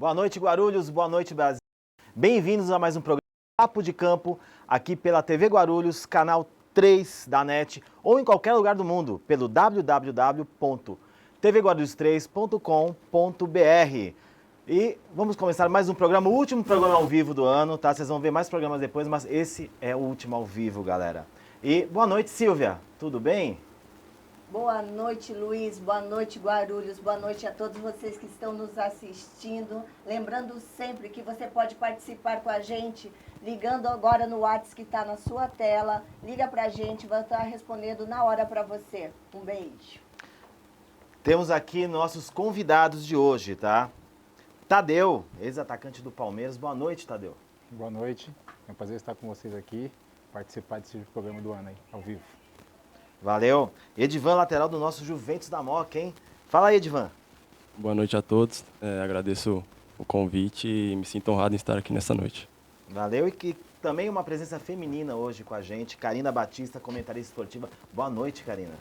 Boa noite, Guarulhos. Boa noite, Brasil. Bem-vindos a mais um programa Papo de Campo, aqui pela TV Guarulhos, canal 3 da NET, ou em qualquer lugar do mundo, pelo www.tvguarulhos3.com.br. E vamos começar mais um programa, o último programa ao vivo do ano, tá? Vocês vão ver mais programas depois, mas esse é o último ao vivo, galera. E boa noite, Silvia. Tudo bem? Boa noite, Luiz. Boa noite, Guarulhos. Boa noite a todos vocês que estão nos assistindo. Lembrando sempre que você pode participar com a gente ligando agora no WhatsApp que está na sua tela. Liga pra gente, vai estar respondendo na hora para você. Um beijo. Temos aqui nossos convidados de hoje, tá? Tadeu, ex-atacante do Palmeiras. Boa noite, Tadeu. Boa noite. É um prazer estar com vocês aqui, participar desse programa do ano aí, ao vivo. Valeu. Edivan, lateral do nosso Juventus da Moca, hein? Fala aí, Edivan. Boa noite a todos. Agradeço o convite e me sinto honrado em estar aqui nessa noite. Valeu. E que também uma presença feminina hoje com a gente, Karina Batista, comentarista esportiva. Boa noite, Karina.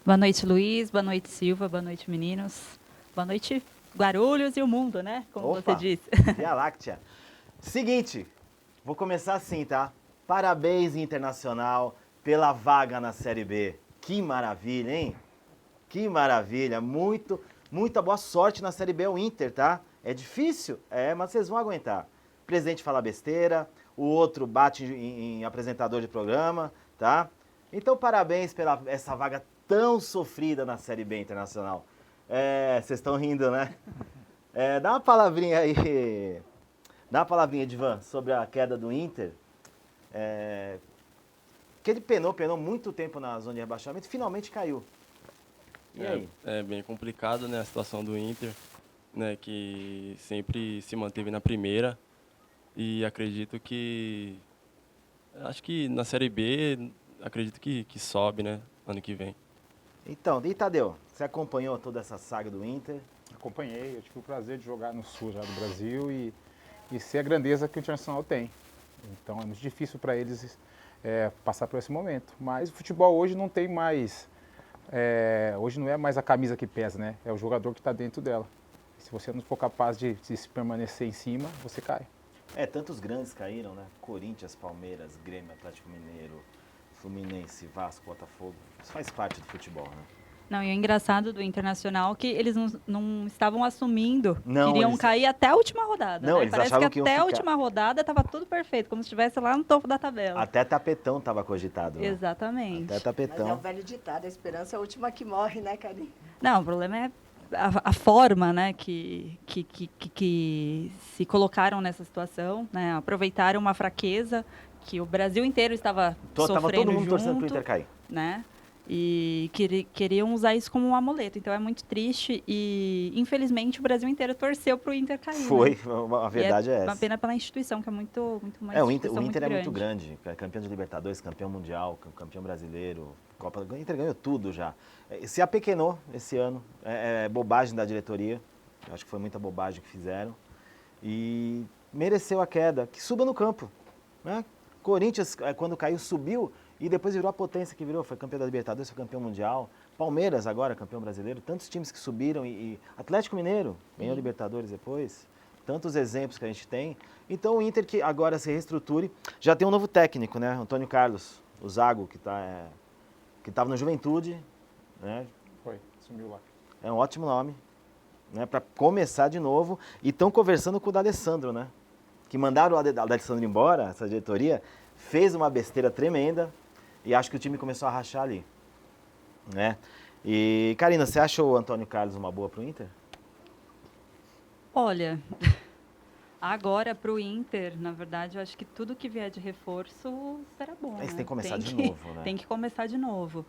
Boa noite, Luiz. Boa noite, Silva. Boa noite, meninos. Boa noite, Guarulhos e o mundo, né? Como Opa, você disse. Via Láctea. Seguinte, vou começar assim, tá? Parabéns, Internacional, pela vaga na Série B. Que maravilha, hein? Que maravilha. Muita boa sorte na Série B, o Inter, tá? É difícil? É, mas vocês vão aguentar. O presidente fala besteira, o outro bate em apresentador de programa, tá? Então, parabéns pela essa vaga tão sofrida na Série B Internacional. Vocês estão rindo, né? Dá uma palavrinha aí, Edivan, sobre a queda do Inter. Que ele penou muito tempo na zona de rebaixamento e finalmente caiu. E aí? É bem complicado, né, a situação do Inter, né, que sempre se manteve na primeira e acho que na Série B, acredito que sobe, né, ano que vem. Então, e Tadeu, você acompanhou toda essa saga do Inter? Acompanhei, eu tive o prazer de jogar no sul já do Brasil e ser a grandeza que o Internacional tem. Então é muito difícil para eles passar por esse momento. Mas o futebol hoje não tem mais, hoje não é mais a camisa que pesa, né? É o jogador que está dentro dela. Se você não for capaz de se permanecer em cima, você cai. Tantos grandes caíram, né? Corinthians, Palmeiras, Grêmio, Atlético Mineiro, Fluminense, Vasco, Botafogo. Isso faz parte do futebol, né? Não, e o engraçado do Internacional é que eles não estavam assumindo. Não, Queriam cair até a última rodada. Não, né? eles Parece achavam que que iam até a ficar. última rodada estava tudo perfeito, como se estivesse lá no topo da tabela. Até Tapetão estava cogitado. Né? Exatamente. Até Tapetão. Mas é o velho ditado, a esperança é a última que morre, né, Karine? Não, o problema é a forma, né, que se colocaram nessa situação, né, aproveitaram uma fraqueza que o Brasil inteiro estava sofrendo Tava todo mundo junto, torcendo pro Inter cair. né, e queriam usar isso como um amuleto. Então é muito triste e, infelizmente, o Brasil inteiro torceu pro Inter cair. Foi, né? a verdade é essa. Uma pena pela instituição, que é muito mais o Inter é muito grande. Campeão de Libertadores, campeão mundial, campeão brasileiro, Copa. O Inter ganhou tudo já. Se apequenou esse ano. É bobagem da diretoria. Eu acho que foi muita bobagem que fizeram. E mereceu a queda. Que suba no campo. Né? Corinthians, quando caiu, subiu e depois virou a potência que virou. Foi campeão da Libertadores, foi campeão mundial. Palmeiras agora, campeão brasileiro. Tantos times que subiram. E Atlético Mineiro, ganhou Libertadores depois. Tantos exemplos que a gente tem. Então o Inter que agora se reestruture. Já tem um novo técnico, né? Antônio Carlos, o Zago, que estava no Juventude. Né? Foi, sumiu lá. É um ótimo nome, né? Para começar de novo. E estão conversando com o D'Alessandro, né? Que mandaram o D'Alessandro embora, essa diretoria, fez uma besteira tremenda e acho que o time começou a rachar ali. Né? E, Karina, você acha o Antônio Carlos uma boa pro Inter? Olha, agora para o Inter, na verdade, eu acho que tudo que vier de reforço será bom. Mas né? tem que começar de novo, né? Tem que começar de novo.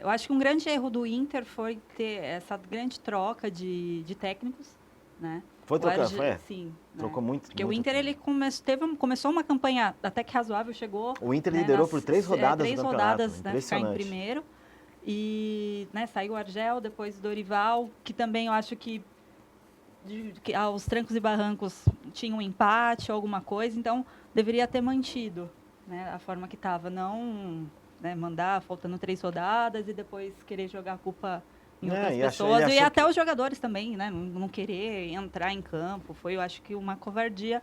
Eu acho que um grande erro do Inter foi ter essa grande troca de técnicos, né? Foi trocar, foi? Sim. Trocou muito. Porque o Inter ele começou uma campanha até que razoável, chegou. O Inter liderou por 3 rodadas do campeonato. 3 rodadas, né, ficar em primeiro. E saiu o Argel, depois o Dorival, que também eu acho que aos trancos e barrancos tinha um empate ou alguma coisa, então deveria ter mantido, né, a forma que estava, não, né, mandar faltando 3 rodadas e depois querer jogar a culpa em É, outras e achou- pessoas. ele E achou até que- os jogadores também, né? Não querer entrar em campo. Foi, eu acho que uma covardia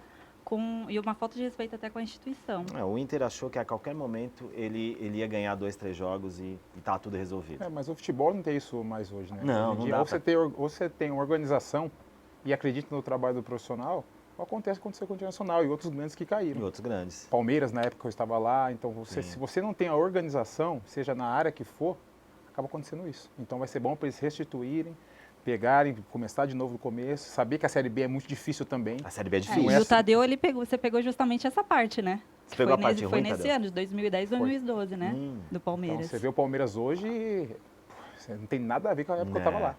e uma falta de respeito até com a instituição. O Inter achou que a qualquer momento ele ia ganhar 2, 3 jogos e tá tudo resolvido. Mas o futebol não tem isso mais hoje, né? Não, Hoje em não dia, dá ou pra- você tem organização e acredita no trabalho do profissional, ou acontece com o Internacional e outros grandes que E caíram. outros grandes. Palmeiras, na época eu estava lá, então Sim. se você não tem a organização, seja na área que for, acaba acontecendo isso. Então vai ser bom para eles restituírem, pegarem, começar de novo do começo, saber que a Série B é muito difícil também. A Série B é É, difícil. e o Tadeu, você pegou justamente essa parte, né? Você Que pegou foi a parte nesse, ruim, foi nesse Tadeu? ano, de 2010, 2012, né? Do Então Palmeiras. você vê o Palmeiras hoje, não tem nada a ver com a época que eu estava É. lá.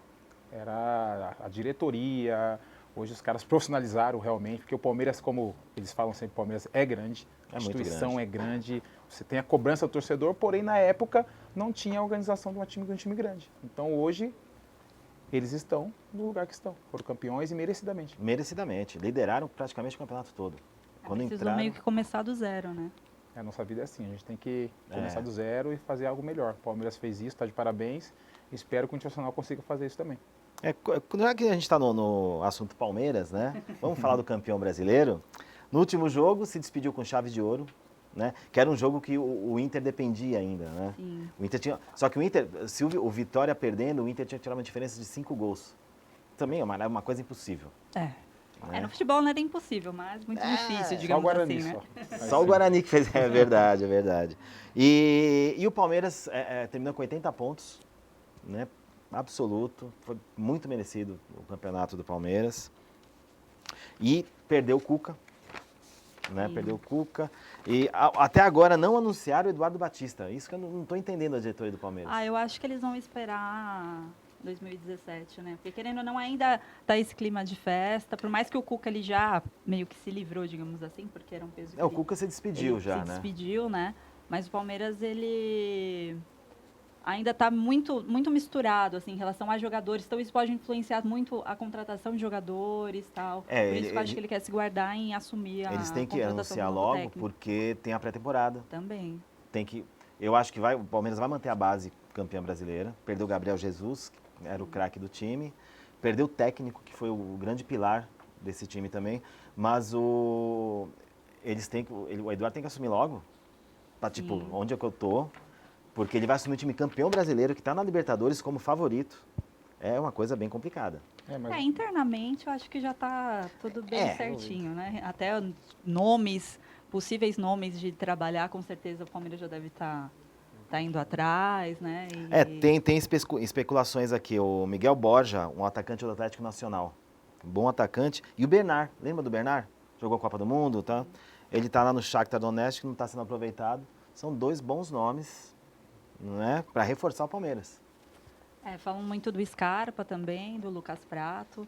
Era a diretoria, hoje os caras profissionalizaram realmente, porque o Palmeiras, como eles falam sempre, o Palmeiras é grande, a É muito instituição grande. é grande, você tem a cobrança do torcedor, porém na época não tinha a organização de um time grande. Então hoje eles estão no lugar que estão, foram campeões e merecidamente. Merecidamente. Lideraram praticamente o campeonato todo. Quando Precisou entraram... meio que começar do zero, né? A nossa vida é assim, a gente tem que É. começar do zero e fazer algo melhor. O Palmeiras fez isso, está de parabéns, espero que o Internacional consiga fazer isso também. Já que a gente está no assunto Palmeiras, né? Vamos falar do campeão brasileiro. No último jogo, se despediu com chave de ouro, né? Que era um jogo que o Inter dependia ainda, né? Sim. O Inter tinha... Só que o Inter, se o Vitória perdendo, o Inter tinha que tirar uma diferença de 5 gols. Também é uma coisa impossível. É. Né? No futebol não era impossível, mas muito difícil, Só o digamos Guarani, assim, né? só. Só o Guarani que fez. É verdade, é verdade. E o Palmeiras terminou com 80 pontos, né? Absoluto. Foi muito merecido o campeonato do Palmeiras. E perdeu o Cuca. Né? Sim. Perdeu o Cuca. E até agora não anunciaram o Eduardo Batista. Isso que eu não estou entendendo a diretoria do Palmeiras. Eu acho que eles vão esperar 2017, né? Porque querendo ou não, ainda tá esse clima de festa. Por mais que o Cuca ele já meio que se livrou, digamos assim, porque era um peso que O Cuca se despediu ele já, se né? despediu, né? Mas o Palmeiras, ele ainda está muito, muito misturado, assim, em relação a jogadores. Então, isso pode influenciar muito a contratação de jogadores e tal. Por isso que eu acho que ele quer se guardar em assumir a Eles têm que contratação do anunciar novo logo, técnico. porque tem a pré-temporada. Também. Eu acho que o Palmeiras vai manter a base campeã brasileira. Perdeu o Gabriel Jesus, que era o craque do time. Perdeu o técnico, que foi o grande pilar desse time também. Mas o Eduardo tem que assumir logo. Tá tipo, Sim. onde é que eu tô? Porque ele vai assumir o time campeão brasileiro, que está na Libertadores como favorito. É uma coisa bem complicada. Mas Internamente, eu acho que já está tudo bem É. certinho, né? Até nomes, possíveis nomes de trabalhar, com certeza o Palmeiras já deve estar indo atrás, né? Tem especulações aqui. O Miguel Borja, um atacante do Atlético Nacional. Um bom atacante. E o Bernard, lembra do Bernard? Jogou a Copa do Mundo, tá? Ele está lá no Shakhtar Donetsk, que não está sendo aproveitado. São 2 bons nomes, né, para reforçar o Palmeiras. Falam muito do Scarpa também, do Lucas Prato.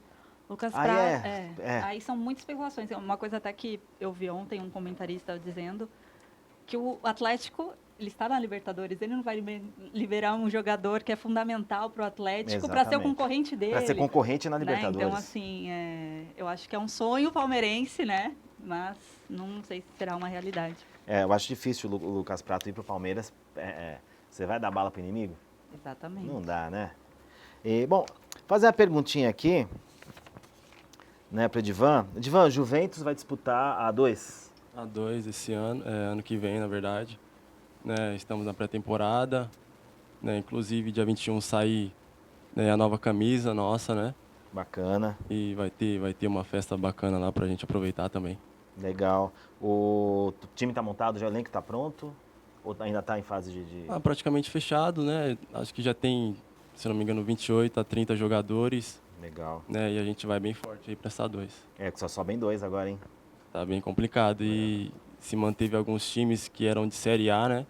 Lucas Ah, Prato, é. aí são muitas especulações. Uma coisa até que eu vi ontem, um comentarista dizendo que o Atlético, ele está na Libertadores, ele não vai liberar um jogador que é fundamental para o Atlético para ser o Exatamente. concorrente dele. Para ser concorrente na né? Libertadores. Então, assim, eu acho que é um sonho palmeirense, né? Mas não sei se será uma realidade. Eu acho difícil o Lucas Prato ir para o Palmeiras. Você vai dar bala para o inimigo? Exatamente. Não dá, né? Bom, fazer uma perguntinha aqui, né, para o Edivan. Edivan, Juventus vai disputar a A2. A2 esse ano, ano que vem, na verdade. Né, estamos na pré-temporada. Né, inclusive, dia 21 sai, né, a nova camisa nossa, né? Bacana, E vai ter uma festa bacana lá pra gente aproveitar também. legal. O time está montado, já o elenco está pronto? Ou ainda está em fase de... Praticamente fechado, né? Acho que já tem, se não me engano, 28 a 30 jogadores. Legal. Né, e a gente vai bem forte aí pra essa A2. Que só sobem 2 agora, hein? Tá bem complicado. E se manteve alguns times que eram de Série A, né?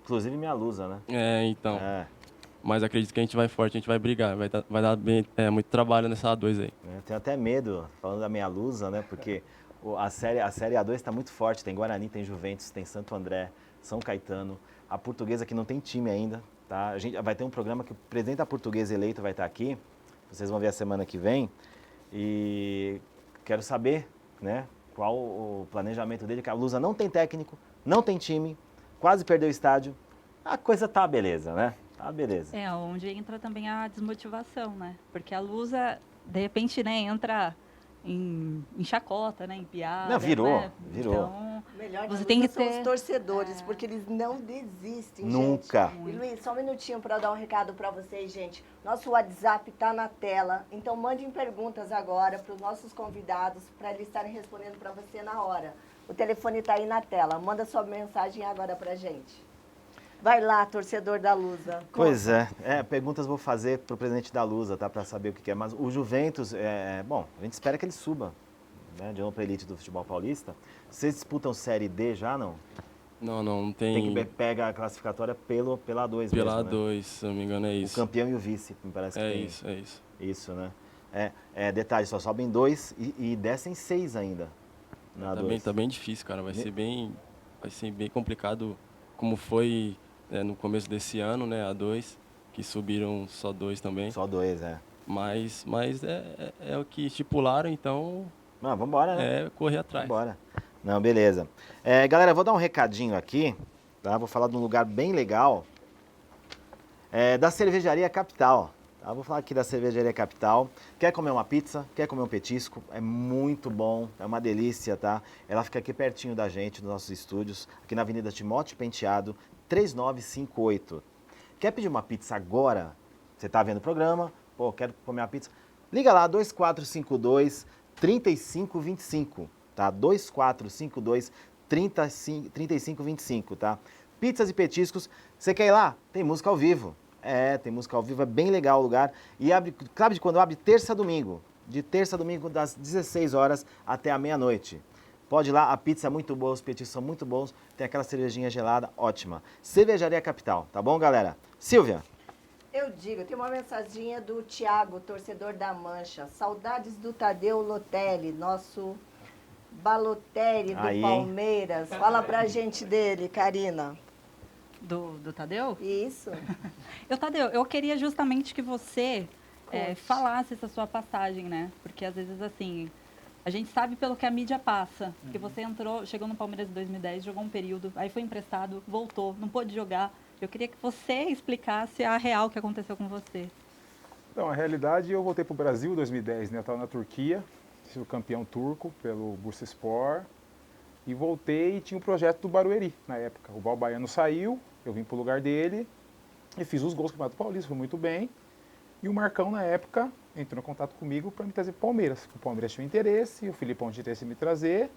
Inclusive minha Lusa, né? Então. É. Mas acredito que a gente vai forte, a gente vai brigar. Vai dar bem, muito trabalho nessa A2 aí. Tenho até medo, falando da minha Lusa, né? Porque a série A2 está muito forte. Tem Guarani, tem Juventus, tem Santo André, São Caetano. A Portuguesa que não tem time ainda, tá? A gente vai ter um programa que o presidente da Portuguesa eleito vai estar aqui. Vocês vão ver a semana que vem. E quero saber, né? Qual o planejamento dele, que a Lusa não tem técnico, não tem time, quase perdeu o estádio. A coisa tá beleza, né? Ah, beleza. É, onde entra também a desmotivação, né? Porque a Lusa, de repente, né, entra em chacota, né, em piada. Não, virou, né? virou. Então, Melhor você de tem que são os ter... torcedores, porque eles não desistem, Nunca. gente. E Luiz, só um minutinho para eu dar um recado para vocês, gente. Nosso WhatsApp está na tela, então mandem perguntas agora para os nossos convidados, para eles estarem respondendo para você na hora. O telefone está aí na tela, manda sua mensagem agora para gente. Vai lá, torcedor da Lusa. Pois é, perguntas vou fazer para o presidente da Lusa, tá, para saber o que é. Mas o Juventus, bom, a gente espera que ele suba, né, de novo para a elite do futebol paulista. Vocês disputam Série D já, não? Não tem... Tem que pegar a classificatória pela A2 Pela mesmo, né? A2, se não me engano, é O isso. campeão e o vice, me parece que É tem. isso, é isso. Isso, né? Detalhe, só sobem 2 e descem 6 ainda na A2. Tá bem difícil, cara. Vai ser bem complicado, como foi no começo desse ano, né? A2, que subiram só 2 também. Só 2, Mas é o que estipularam, então Não, vambora, né? é correr atrás. Vambora. Não, beleza. Galera, vou dar um recadinho aqui, tá? Vou falar de um lugar bem legal, da Cervejaria Capital. Tá? Vou falar aqui da Cervejaria Capital. Quer comer uma pizza? Quer comer um petisco? É muito bom, é uma delícia, tá? Ela fica aqui pertinho da gente, dos nossos estúdios, aqui na Avenida Timóteo Penteado, 3958. Quer pedir uma pizza agora? Você tá vendo o programa? Pô, quero comer uma pizza? Liga lá, 2452-3525, tá? 2452-3525, tá? Pizzas e petiscos. Você quer ir lá? Tem música ao vivo. Tem música ao vivo, é bem legal o lugar. E abre, sabe de quando abre? Terça a domingo. De terça a domingo, das 16 horas até a meia-noite. Pode ir lá, a pizza é muito boa, os petiscos são muito bons, tem aquela cervejinha gelada, ótima. Cervejaria Capital, tá bom, galera? Silvia. Eu digo, tem uma mensaginha do Thiago, torcedor da Mancha. Saudades do Tadeu Lotelli, nosso Balotelli do Aí, Palmeiras. Fala pra gente dele, Karina. Do Tadeu? Isso. Tadeu, eu queria justamente que você Conte. falasse essa sua passagem, né? Porque às vezes, assim, a gente sabe pelo que a mídia passa. Que você chegou no Palmeiras em 2010, jogou um período, aí foi emprestado, voltou, não pôde jogar. Eu queria que você explicasse a real que aconteceu com você. Então, a realidade, eu voltei para o Brasil em 2010, né? Eu estava na Turquia, fui campeão turco pelo Bursaspor. E voltei e tinha um projeto do Barueri na época. O Val Baiano saiu, eu vim para o lugar dele e fiz os gols do Campeonato Paulista, foi muito bem. E o Marcão, na época, entrou em contato comigo para me trazer para o Palmeiras. O Palmeiras tinha interesse, o Filipão tinha interesse em me trazer,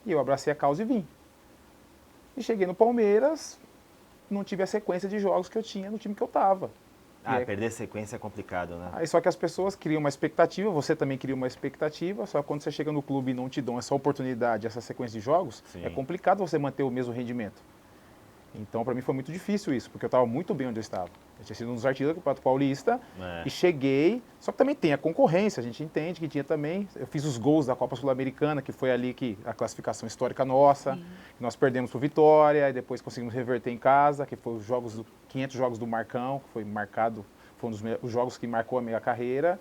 e eu abracei a causa e vim. E cheguei no Palmeiras, não tive a sequência de jogos que eu tinha no time que eu estava. Perder sequência é complicado, né? Aí só que as pessoas criam uma expectativa, você também cria uma expectativa, só que quando você chega no clube e não te dão essa oportunidade, essa sequência de jogos, Sim. é complicado você manter o mesmo rendimento. Então, para mim foi muito difícil isso, porque eu estava muito bem onde eu estava. Eu tinha sido um dos artilheiros do Campeonato Paulista e cheguei, só que também tem a concorrência, a gente entende que tinha também, eu fiz os gols da Copa Sul-Americana, que foi ali que a classificação histórica nossa, que nós perdemos para o Vitória, e depois conseguimos reverter em casa, que foi os 500 jogos do Marcão, que foi marcado, foi um dos jogos que marcou a minha carreira,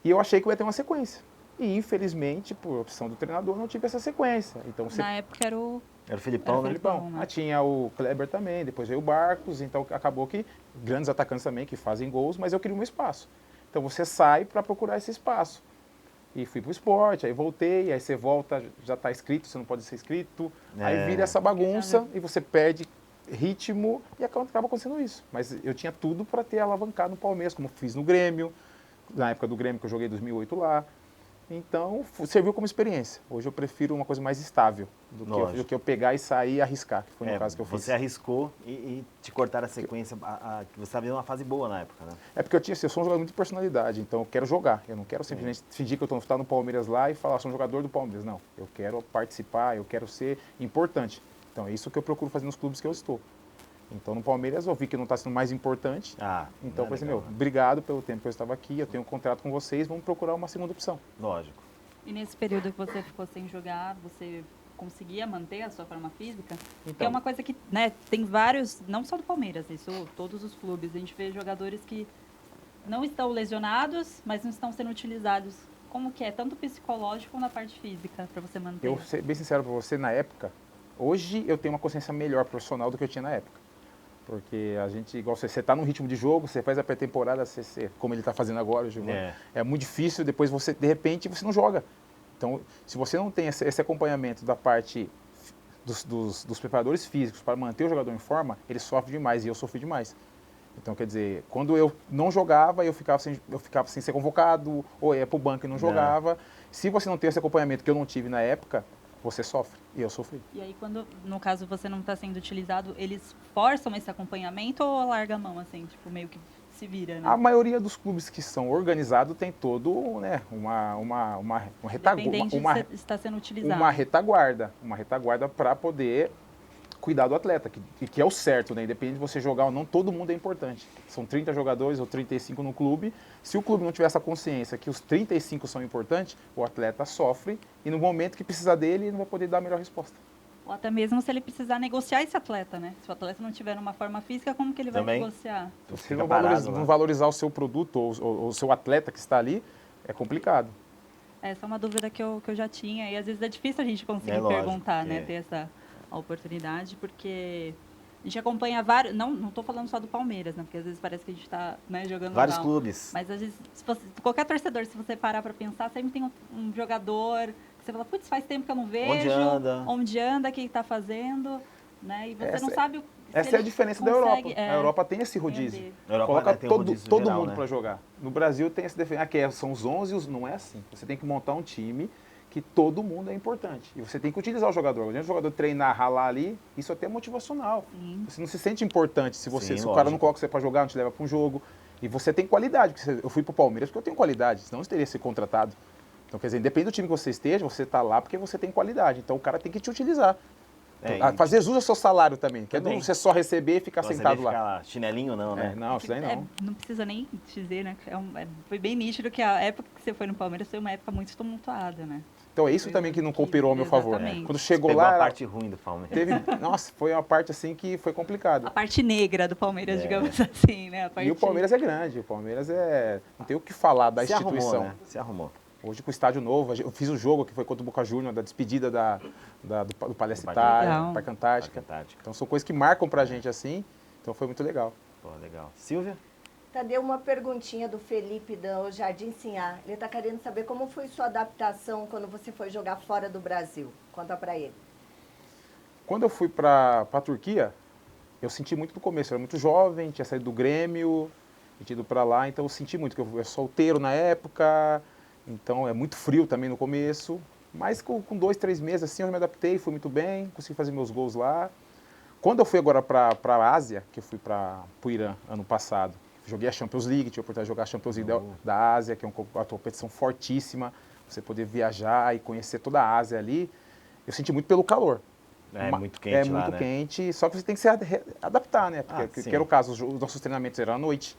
e eu achei que eu ia ter uma sequência. E, infelizmente, por opção do treinador, não tive essa sequência. Então, Na época era o Filipão, né? Filipão, né? Tinha o Kleber também, depois veio o Barcos, então acabou que grandes atacantes também que fazem gols, mas eu queria um espaço. Então você sai para procurar esse espaço. E fui pro esporte, aí voltei, aí você volta, já está inscrito, você não pode ser inscrito, aí vira essa bagunça e você perde ritmo e acaba acontecendo isso. Mas eu tinha tudo para ter alavancado no Palmeiras, como fiz no Grêmio, na época do Grêmio que eu joguei em 2008 lá. Então, serviu como experiência. Hoje eu prefiro uma coisa mais estável do que eu pegar e sair e arriscar, que foi no caso que eu fiz. Você arriscou e te cortaram a sequência, que você estava em uma fase boa na época, né? É porque eu sou um jogador muito de personalidade, então eu quero jogar. Eu não quero simplesmente fingir que eu estou no Palmeiras lá e falar, sou um jogador do Palmeiras. Não, eu quero participar, eu quero ser importante. Então é isso que eu procuro fazer nos clubes que eu estou. Então, no Palmeiras, eu vi que não está sendo mais importante. Então, eu falei assim, obrigado pelo tempo que eu estava aqui, eu tenho um contrato com vocês, vamos procurar uma segunda opção. Lógico. E nesse período que você ficou sem jogar, você conseguia manter a sua forma física? Então, que é uma coisa que, né, tem vários, não só do Palmeiras, isso todos os clubes, a gente vê jogadores que não estão lesionados, mas não estão sendo utilizados. Como que é, tanto psicológico como na parte física, para você manter? Eu, ser bem sincero para você, na época, hoje eu tenho uma consciência melhor profissional do que eu tinha na época. Porque a gente, igual você está num ritmo de jogo, você faz a pré-temporada, como ele está fazendo agora, Giovanni, é muito difícil, depois você, de repente, você não joga. Então, se você não tem esse acompanhamento da parte dos preparadores físicos para manter o jogador em forma, ele sofre demais e eu sofri demais. Então, quer dizer, quando eu não jogava, eu ficava sem ser convocado, ou ia para o banco e não jogava. Se você não tem esse acompanhamento que eu não tive na época, você sofre, e eu sofri. E aí, quando, no caso, você não está sendo utilizado, eles forçam esse acompanhamento ou larga a mão, assim, tipo, meio que se vira, né? A maioria dos clubes que são organizados tem todo, né, uma retaguarda. Independente de você estar sendo utilizado. Uma retaguarda para poder cuidar do atleta, que é o certo, né? Independente de você jogar ou não, todo mundo é importante. São 30 jogadores ou 35 no clube. Se o clube não tiver essa consciência que os 35 são importantes, o atleta sofre e no momento que precisar dele, ele não vai poder dar a melhor resposta. Ou até mesmo se ele precisar negociar esse atleta, né? Se o atleta não tiver numa forma física, como que ele vai negociar? Se não valorizar o seu produto ou o seu atleta que está ali, é complicado. Essa é uma dúvida que eu já tinha e às vezes é difícil a gente conseguir perguntar, né? Ter essa oportunidade, porque a gente acompanha vários, não estou falando só do Palmeiras, né? Porque às vezes parece que a gente está, né, jogando vários clubes. Mas às vezes, qualquer torcedor, se você parar para pensar, sempre tem um jogador que você fala, putz, faz tempo que eu não vejo. Onde anda, o que está fazendo, né? E você não sabe o Essa é a diferença da Europa. A Europa tem esse rodízio. Coloca todo mundo para jogar. No Brasil tem esse defesa. Aqui são os 11, não é assim. Você tem que montar um time que todo mundo é importante. E você tem que utilizar o jogador. Quando o jogador treinar, ralar ali, isso até é motivacional. Sim. Você não se sente importante se o cara não coloca você para jogar, não te leva para um jogo. E você tem qualidade. Eu fui para o Palmeiras porque eu tenho qualidade, senão eu teria sido contratado. Então, quer dizer, independente do time que você esteja, você está lá porque você tem qualidade. Então, o cara tem que te utilizar. Fazer jus ao seu salário também. Que é você só receber e ficar sentado lá. Chinelinho não, né? Não, isso aí não. Não precisa nem dizer, né? Foi bem nítido que a época que você foi no Palmeiras foi uma época muito tumultuada, né? Então é isso também que não cooperou ao meu favor. Quando chegou lá... a parte ruim do Palmeiras. Nossa, foi uma parte assim que foi complicada. A parte negra do Palmeiras, digamos assim, né? E o Palmeiras é grande. O Palmeiras não tem o que falar da instituição. Arrumou, né? Se arrumou. Hoje com o estádio novo, eu fiz o jogo que foi contra o Boca Juniors, da despedida do Palestra Itália, Parque Antártica. Então são coisas que marcam pra gente assim, então foi muito legal. Pô, legal. Silvia? Tadeu, uma perguntinha do Felipe do Jardim Sinhá. Ele está querendo saber como foi sua adaptação quando você foi jogar fora do Brasil. Conta pra ele. Quando eu fui pra Turquia, eu senti muito no começo. Eu era muito jovem, tinha saído do Grêmio, tinha ido pra lá, então eu senti muito, que eu era solteiro na época. Então, é muito frio também no começo, mas com 2, 3 meses assim eu me adaptei, fui muito bem, consegui fazer meus gols lá. Quando eu fui agora para a Ásia, que eu fui para o Irã ano passado, joguei a Champions League, tive a oportunidade de jogar a Champions League da Ásia, que é uma competição fortíssima, você poder viajar e conhecer toda a Ásia ali. Eu senti muito pelo calor. É muito quente lá, muito quente, só que você tem que se adaptar, né? Porque que era o caso, os nossos treinamentos eram à noite.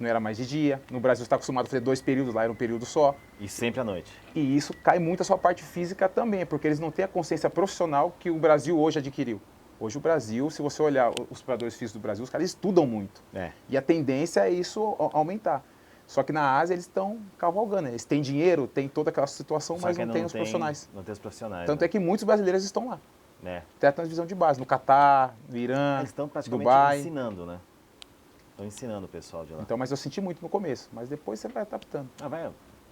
Não era mais de dia. No Brasil você está acostumado a fazer 2 períodos, lá era um período só. E sempre à noite. E isso cai muito a sua parte física também, porque eles não têm a consciência profissional que o Brasil hoje adquiriu. Hoje o Brasil, se você olhar os preparadores físicos do Brasil, os caras estudam muito. E a tendência é isso aumentar. Só que na Ásia eles estão cavalgando. Eles têm dinheiro, tem toda aquela situação, mas não tem os profissionais. Não tem os profissionais. Tanto é que muitos brasileiros estão lá. Até a divisão de base, no Catar, no Irã, eles estão praticamente Dubai. Ensinando, né? Estão ensinando o pessoal de lá. Então, mas eu senti muito no começo, mas depois você vai adaptando.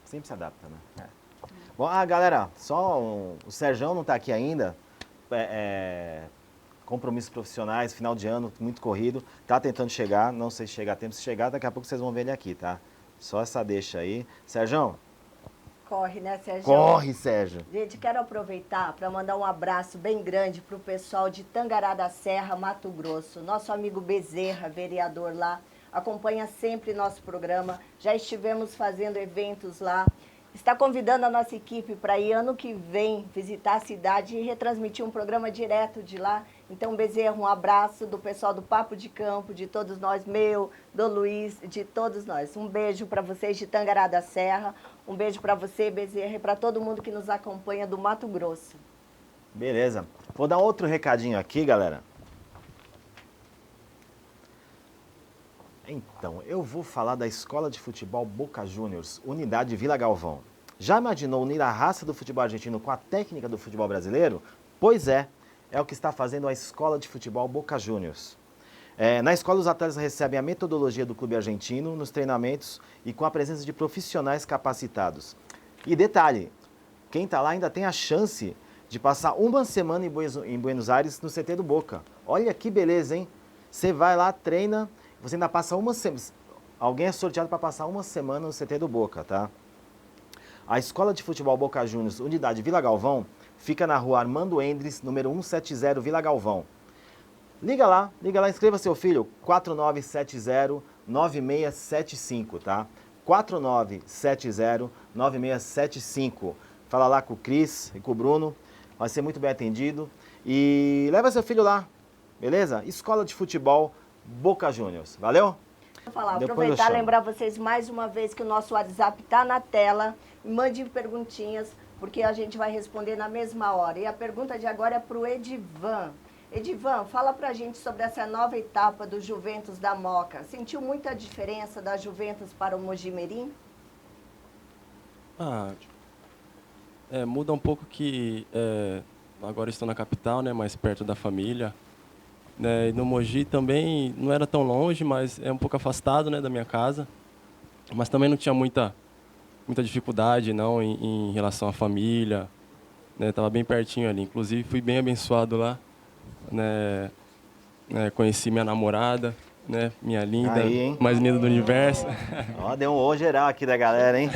Sempre se adapta, né? Bom, galera, o Serjão não está aqui ainda. Compromissos profissionais, final de ano, muito corrido. Tá tentando chegar, não sei se chegar a tempo. Se chegar, daqui a pouco vocês vão ver ele aqui, tá? Só essa deixa aí. Serjão? Corre, né, Sérgio? Corre, Sérgio. Gente, quero aproveitar para mandar um abraço bem grande para o pessoal de Tangará da Serra, Mato Grosso. Nosso amigo Bezerra, vereador lá, acompanha sempre nosso programa. Já estivemos fazendo eventos lá. Está convidando a nossa equipe para ir ano que vem visitar a cidade e retransmitir um programa direto de lá. Então, Bezerra, um abraço do pessoal do Papo de Campo, de todos nós, meu, do Luiz, de todos nós. Um beijo para vocês de Tangará da Serra, um beijo para você, Bezerra, e para todo mundo que nos acompanha do Mato Grosso. Beleza. Vou dar outro recadinho aqui, galera. Então, eu vou falar da Escola de Futebol Boca Juniors, Unidade Vila Galvão. Já imaginou unir a raça do futebol argentino com a técnica do futebol brasileiro? Pois é o que está fazendo a Escola de Futebol Boca Juniors. Na escola, os atletas recebem a metodologia do clube argentino nos treinamentos e com a presença de profissionais capacitados. E detalhe, quem está lá ainda tem a chance de passar uma semana em Buenos Aires no CT do Boca. Olha que beleza, hein? Você vai lá, treina, você ainda passa uma semana. Alguém é sorteado para passar uma semana no CT do Boca, tá? A Escola de Futebol Boca Juniors, Unidade Vila Galvão, fica na rua Armando Endres, número 170, Vila Galvão. Liga lá, inscreva seu filho, 4970-9675, tá? 4970-9675. Fala lá com o Cris e com o Bruno, vai ser muito bem atendido. E leva seu filho lá, beleza? Escola de Futebol Boca Juniors, valeu? Vou falar, Depois aproveitar eu e chamo. lembrar vocês mais uma vez que o nosso WhatsApp está na tela. Mande perguntinhas, porque a gente vai responder na mesma hora. E a pergunta de agora é para o Edivan. Edivan, fala pra gente sobre essa nova etapa do Juventus da Moca. Sentiu muita diferença da Juventus para o Mojimirim? Muda um pouco que agora estou na capital, né, mais perto da família. Né, e no Mogi também não era tão longe, mas é um pouco afastado, né, da minha casa. Mas também não tinha muita dificuldade não em relação à família. Né, tava bem pertinho ali. Inclusive fui bem abençoado lá. Né, conheci minha namorada, né, minha linda, Aí, hein? mais linda do universo. Ó, deu um ô geral aqui da galera, hein?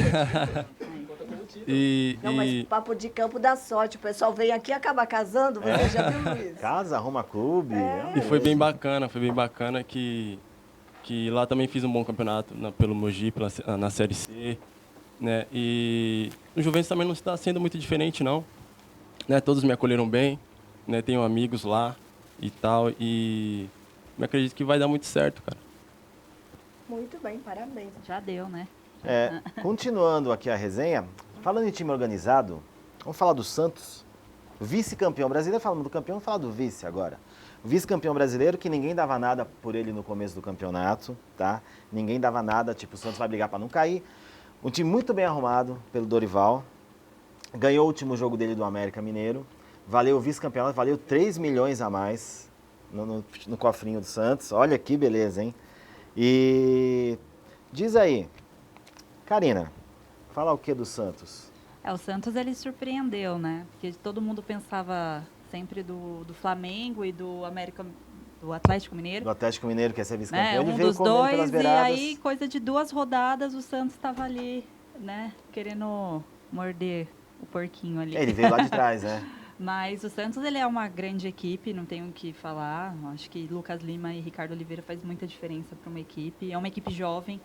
Não, mas papo de campo dá sorte. O pessoal vem aqui e acaba casando, você já viu isso? Casa, arruma clube. E foi bem bacana que lá também fiz um bom campeonato pelo Mogi, na Série C. Né, e no Juventus também não está sendo muito diferente, não. Né, todos me acolheram bem, né, tenho amigos lá e tal, e me acredito que vai dar muito certo, cara. Muito bem, parabéns. Já deu, né? Continuando aqui a resenha, falando em time organizado, vamos falar do Santos, vice-campeão brasileiro. Falamos do campeão, vamos falar do vice agora. Vice-campeão brasileiro, que ninguém dava nada por ele no começo do campeonato, tá? Ninguém dava nada, tipo, o Santos vai brigar para não cair. Um time muito bem arrumado pelo Dorival, ganhou o último jogo dele do América Mineiro, valeu o vice-campeonato, valeu 3 milhões a mais no cofrinho do Santos. Olha que beleza, hein? E diz aí, Karina, fala o que do Santos? O Santos ele surpreendeu, né? Porque todo mundo pensava sempre do Flamengo e do Atlético Mineiro. Do Atlético Mineiro, que é ser vice-campeão, ele Um veio dos comendo pelas dois, e beiradas. aí, coisa de 2 rodadas, o Santos estava ali, né? Querendo morder o porquinho ali. Ele veio lá de trás, né? Mas o Santos ele é uma grande equipe, não tenho o que falar. Acho que Lucas Lima e Ricardo Oliveira faz muita diferença para uma equipe. É uma equipe jovem,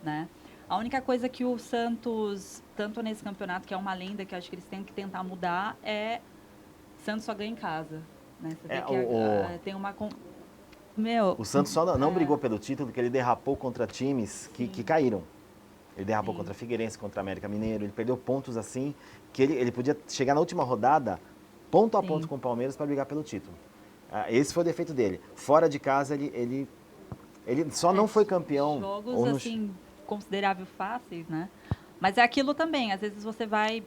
né? A única coisa que o Santos, tanto nesse campeonato, que é uma lenda, que eu acho que eles têm que tentar mudar, é Santos só ganha em casa. Né? Você vê que tem uma... O Santos só não brigou pelo título porque ele derrapou contra times que caíram. Ele derrapou contra a Figueirense, contra a América Mineiro. Ele perdeu pontos assim que ele podia chegar na última rodada ponto a ponto com o Palmeiras para brigar pelo título. Esse foi o defeito dele. Fora de casa, ele só não foi campeão. Jogos, assim, considerável fáceis, né? Mas é aquilo também. Às vezes você vai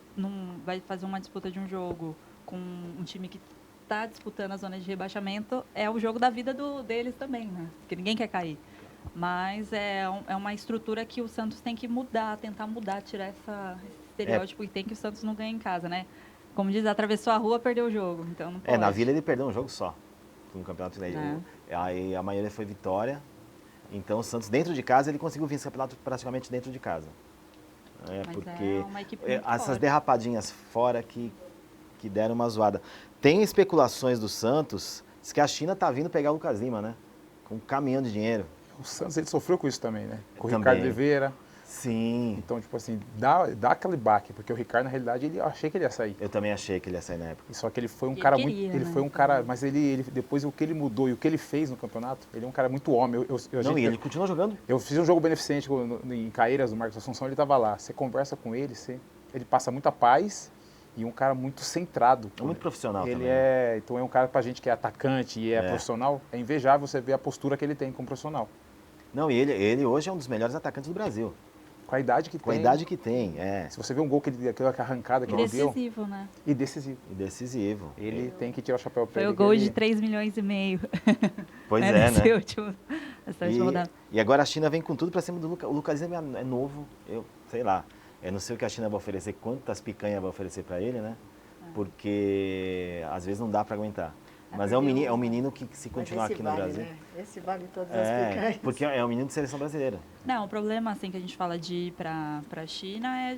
fazer uma disputa de um jogo com um time que está disputando a zona de rebaixamento, é o jogo da vida deles também, né? Porque ninguém quer cair. Mas é uma estrutura que o Santos tem que mudar, tentar mudar, tirar esse estereótipo e tem que o Santos não ganha em casa, né? Como diz, atravessou a rua, perdeu o jogo. Então não pode. Na Vila ele perdeu um jogo só no Campeonato Mineiro. Aí a maioria foi vitória. Então o Santos, dentro de casa, ele conseguiu vencer o campeonato praticamente dentro de casa. Porque uma equipe essas forte. Derrapadinhas fora que deram uma zoada. Tem especulações do Santos, diz que a China tá vindo pegar o Lucas Lima, né? Com um caminhão de dinheiro. O Santos ele sofreu com isso também, né? Com o Também. Ricardo Oliveira. Sim. Então, tipo assim, dá aquele baque, porque o Ricardo, na realidade, eu achei que ele ia sair. Eu também achei que ele ia sair na época. Só que ele foi um Ele cara queria, muito. Ele né? foi um cara. Mas ele depois o que ele mudou e o que ele fez no campeonato, ele é um cara muito homem. E ele continuou jogando? Eu fiz um jogo beneficente em Caeiras, no Marcos Assunção, ele estava lá. Você conversa com ele, ele passa muita paz e um cara muito centrado. Muito profissional ele também. Então é um cara pra gente que é atacante e é profissional, é invejável você ver a postura que ele tem como profissional. Não, e ele hoje é um dos melhores atacantes do Brasil. Com a idade que Com a tem. idade que tem, Se você vê um gol aquela arrancada que ele deu. Decisivo, né? E decisivo. E decisivo. Ele tem que tirar o chapéu pra Foi ele. o gol de 3,5 milhões. Pois né, é, nessa né? essa última rodada. E agora a China vem com tudo para cima do Lucas. O Lucas Lima é novo, eu sei lá. Eu não sei o que a China vai oferecer, quantas picanhas vai oferecer para ele, né? Porque às vezes não dá para aguentar. Mas é um menino que se continuar Mas esse aqui no vale, Brasil. né? Esse vale todas as picanhas. Porque é um menino de seleção brasileira. Não, o problema, assim, que a gente fala de ir pra China é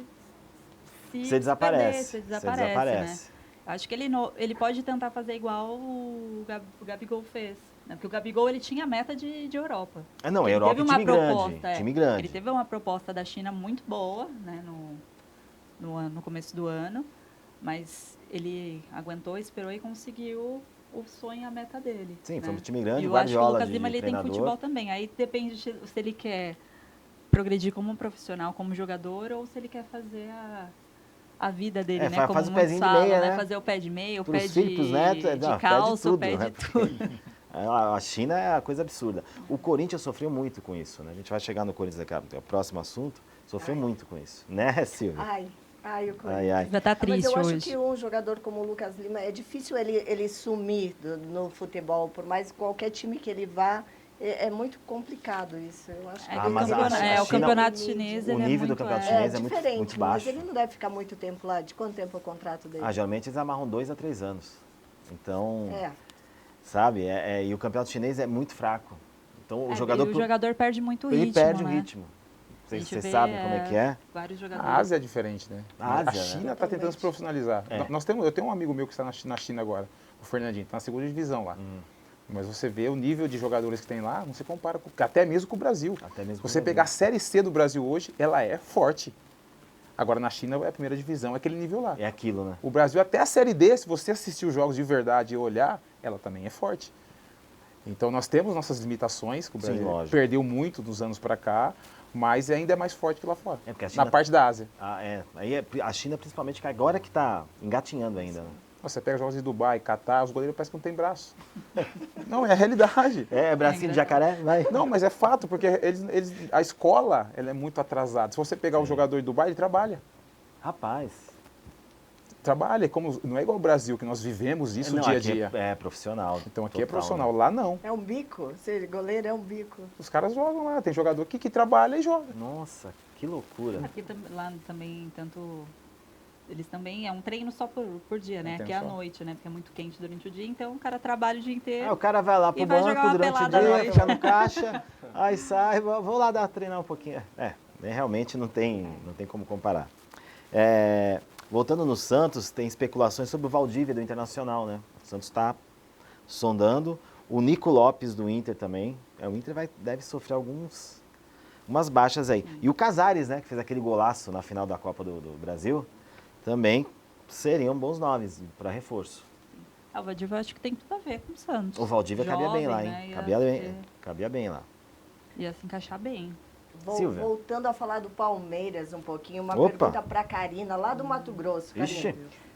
se Você desaparece. perder, você Você desaparece. né? Acho que ele pode tentar fazer igual o Gabigol fez. Né? Porque o Gabigol, ele tinha a meta de Europa. Ah, não, Ele Europa teve é uma time grande. proposta, Time grande. Ele teve uma proposta da China muito boa, né, no começo do ano, mas ele aguentou, esperou e conseguiu o sonho e a meta dele. Sim, né? foi um time grande, E eu acho que o Guardiola Lucas de Lima ele tem treinador. futebol também. Aí depende se ele quer progredir como um profissional, como jogador, ou se ele quer fazer a vida dele, né? Como faz o muitos pezinho de falam, meia, né? né? Fazer o pé de meia, o Pros pé filhos, pros netos, de não, calça, o pé né? de tudo. A China é uma coisa absurda. O Corinthians sofreu muito com isso, né? A gente vai chegar no Corinthians daqui a o próximo assunto. Sofreu muito com isso, né, Silvia? Ai, o Corinthians. Ai, ai. Já tá Mas triste eu acho hoje. que um jogador como o Lucas Lima, é difícil ele sumir no futebol, por mais qualquer time que ele vá, é muito complicado isso. Eu acho que É, Ah, que mas o China- campeonato chinês o ele nível é do muito, campeonato é chinês muito diferente, baixo. mas ele não deve ficar muito tempo lá. De quanto tempo é o contrato dele? Geralmente eles amarram 2 a 3 anos. Então, É. sabe? E o campeonato chinês é muito fraco. Então, o jogador... e o jogador perde muito o ritmo, ele perde né? o ritmo. A gente Vocês vê, sabem como é que é? Vários A jogadores. Ásia é diferente, né? A Ásia, a China né? está tentando se profissionalizar. É. Eu tenho um amigo meu que está na China agora, o Fernandinho, está na segunda divisão lá. Mas você vê o nível de jogadores que tem lá, não se compara até mesmo com o Brasil. Até mesmo Se com o você Brasil. pegar a Série C do Brasil hoje, ela é forte. Agora na China é a primeira divisão, é aquele nível lá. É aquilo, né? O Brasil, até a Série D, se você assistir os jogos de verdade e olhar, ela também é forte. Então nós temos nossas limitações, que o Sim, Brasil lógico. perdeu muito dos anos para cá, mas ainda é mais forte que lá fora. É porque a China- Na parte da Ásia. Aí a China, principalmente, que agora que está engatinhando ainda. Né? Você pega jogos de Dubai, Catar, os goleiros parecem que não tem braço. Não, é a realidade. É, bracinho de jacaré? Vai. Não, mas é fato, porque a escola ela é muito atrasada. Se você pegar o jogador de Dubai, ele trabalha. Rapaz. Trabalha, não é igual ao Brasil, que nós vivemos isso Não, dia a aqui dia. É profissional. Então aqui é total, profissional, né? lá não. É um bico, ser goleiro é um bico. Os caras jogam lá, tem jogador aqui que trabalha e joga. Nossa, que loucura. Aqui lá também, tanto... Eles também, é um treino só por dia, né? Um Aqui é à treino só. noite, né? Porque é muito quente durante o dia, então o cara trabalha o dia inteiro. O cara vai lá pro E vai jogar banco uma durante o pelada à dia, noite. fica no caixa, aí sai, vou lá treinar um pouquinho. Realmente não tem como comparar. Voltando no Santos, tem especulações sobre o Valdívia do Internacional, né? O Santos está sondando. O Nico Lopes do Inter também. O Inter deve sofrer umas baixas aí. E o Casares, né? Que fez aquele golaço na final da Copa do Brasil. Também seriam bons nomes para reforço. O Valdívia eu acho que tem tudo a ver com o Santos. O Valdívia cabia bem lá, hein? Né? Cabia bem lá. Ia se encaixar bem. Silvia. Voltando a falar do Palmeiras um pouquinho, uma Opa. pergunta para Karina, lá do Mato Grosso. Ixi.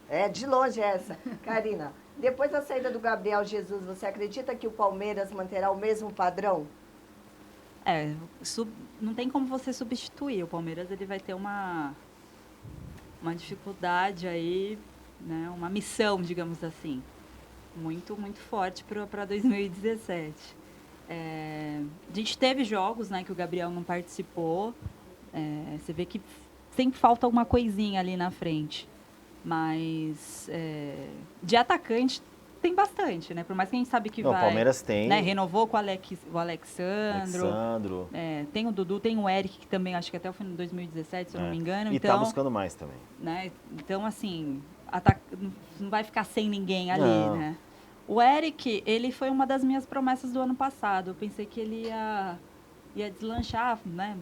Karina. De longe essa. Karina, depois da saída do Gabriel Jesus, você acredita que o Palmeiras manterá o mesmo padrão? Não tem como você substituir. O Palmeiras ele vai ter uma dificuldade aí, né? Uma missão, digamos assim, muito, muito forte para 2017. A gente teve jogos, né, que o Gabriel não participou. Você vê que sempre falta alguma coisinha ali na frente. Mas de atacante tem bastante, né? Por mais que a gente sabe que Não, vai... o Palmeiras tem. Né, renovou com o Alexandro. Tem o Dudu, tem o Eric, que também acho que até o fim de 2017, se eu não me engano. E então, tá buscando mais também. né, então, assim, não vai ficar sem ninguém ali, Não. né? O Eric, ele foi uma das minhas promessas do ano passado. Eu pensei que ele ia deslanchar, né?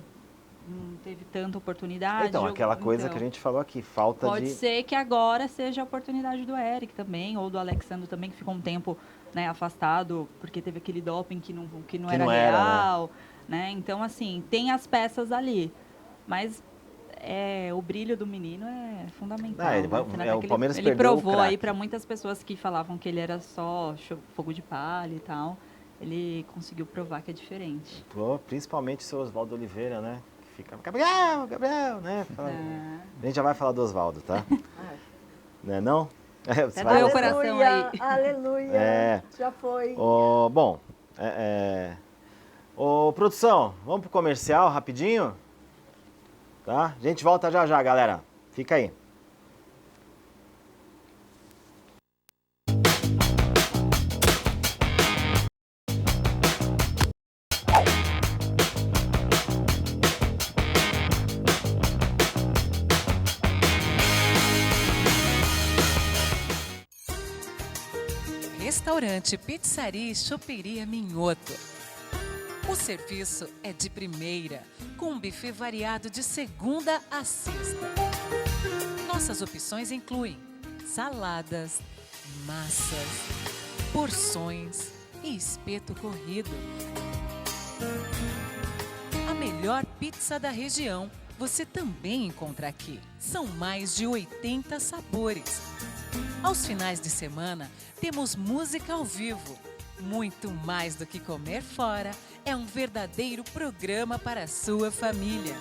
Não teve tanta oportunidade. Então, aquela coisa que a gente falou aqui, falta Pode de... ser que agora seja a oportunidade do Eric também, ou do Alexandre também, que ficou um tempo, né, afastado, porque teve aquele doping que não era real. Né? Então, assim, tem as peças ali. Mas o brilho do menino é fundamental. O Palmeiras ele perdeu provou o craque. aí para muitas pessoas que falavam que ele era só fogo de palha e tal. Ele conseguiu provar que é diferente. Principalmente o seu Oswaldo Oliveira, né? Fica, Gabriel, né? A gente já vai falar do Oswaldo, tá? Né, não? Doeu o coração aí. Aleluia. Já foi. Bom, Ô, produção, vamos pro comercial rapidinho? Tá? A gente volta já já, galera. Fica aí. Restaurante, pizzaria e choperia Minhoto. O serviço é de primeira, com um buffet variado de segunda a sexta. Nossas opções incluem saladas, massas, porções e espeto corrido. A melhor pizza da região você também encontra aqui. São mais de 80 sabores. Aos finais de semana, temos música ao vivo. Muito mais do que comer fora, é um verdadeiro programa para a sua família.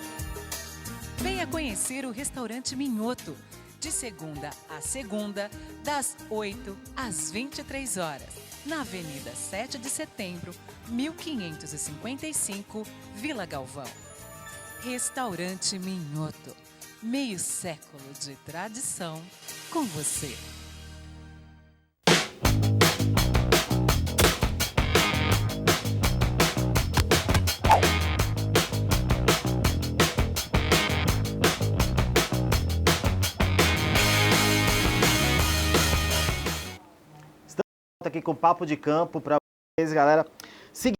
Venha conhecer o Restaurante Minhoto, de segunda a segunda, das 8 às 23 horas, na Avenida 7 de Setembro, 1555, Vila Galvão. Restaurante Minhoto, meio século de tradição com você. Aqui com Papo de Campo para vocês, galera. Seguinte,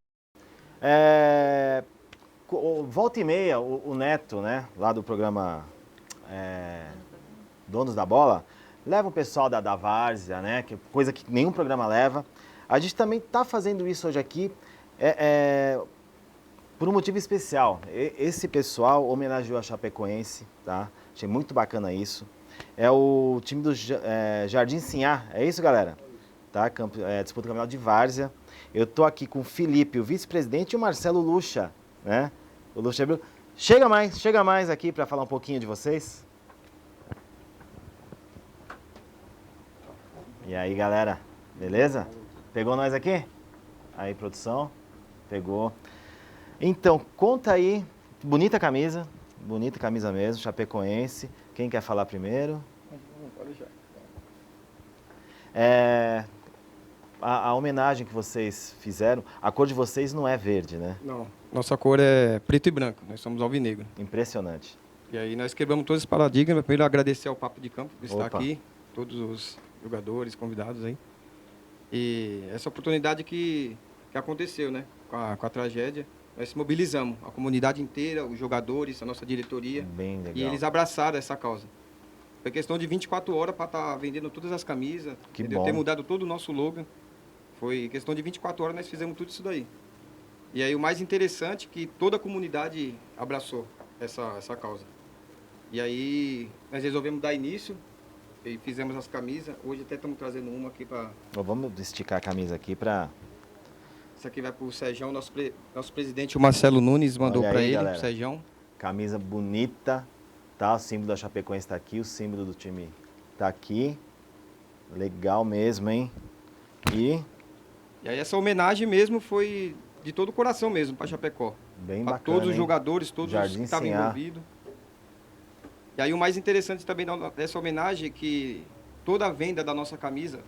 volta e meia, o Neto, né, lá do programa Donos da Bola, leva o pessoal da Várzea, né, que coisa que nenhum programa leva. A gente também está fazendo isso hoje aqui por um motivo especial. Esse pessoal homenageou a Chapecoense, tá? Achei muito bacana isso. É o time do Jardim Sinhá, é isso, galera? Tá? Disputa do Campeonato de Várzea. Eu tô aqui com o Felipe, o vice-presidente, e o Marcelo Lucha, né? O Lucha chega mais aqui para falar um pouquinho de vocês. E aí, galera, beleza? Pegou nós aqui? Aí, produção, pegou. Então, conta aí, bonita camisa mesmo, Chapecoense. Quem quer falar primeiro? A homenagem que vocês fizeram, a cor de vocês não é verde, né? Não, nossa cor é preto e branco, nós somos alvinegro. Impressionante. E aí nós quebramos todos os paradigmas. Primeiro agradecer ao Papo de Campo por estar Opa. aqui, todos os jogadores, convidados aí. E essa oportunidade que aconteceu, né, com a tragédia, nós se mobilizamos, a comunidade inteira, os jogadores, a nossa diretoria. Bem legal. E eles abraçaram essa causa. Foi questão de 24 horas para estar vendendo todas as camisas, Que entendeu? bom. Ter mudado todo o nosso logo. Foi questão de 24 horas, nós fizemos tudo isso daí. E aí o mais interessante é que toda a comunidade abraçou essa causa. E aí nós resolvemos dar início e fizemos as camisas. Hoje até estamos trazendo uma aqui para... Vamos esticar a camisa aqui para... Essa aqui vai para o Sérgio, nosso presidente, o Marcelo Nunes, mandou Olha aí, para ele, galera. o Sérgio. Camisa bonita, tá? O símbolo da Chapecoense está aqui, o símbolo do time está aqui. Legal mesmo, hein? E aí essa homenagem mesmo foi de todo o coração mesmo para Chapecó. Bem Para bacana, todos os hein? jogadores, todos os Jardim que estavam Sinhá. envolvidos. E aí o mais interessante também dessa homenagem é que toda a venda da nossa camisa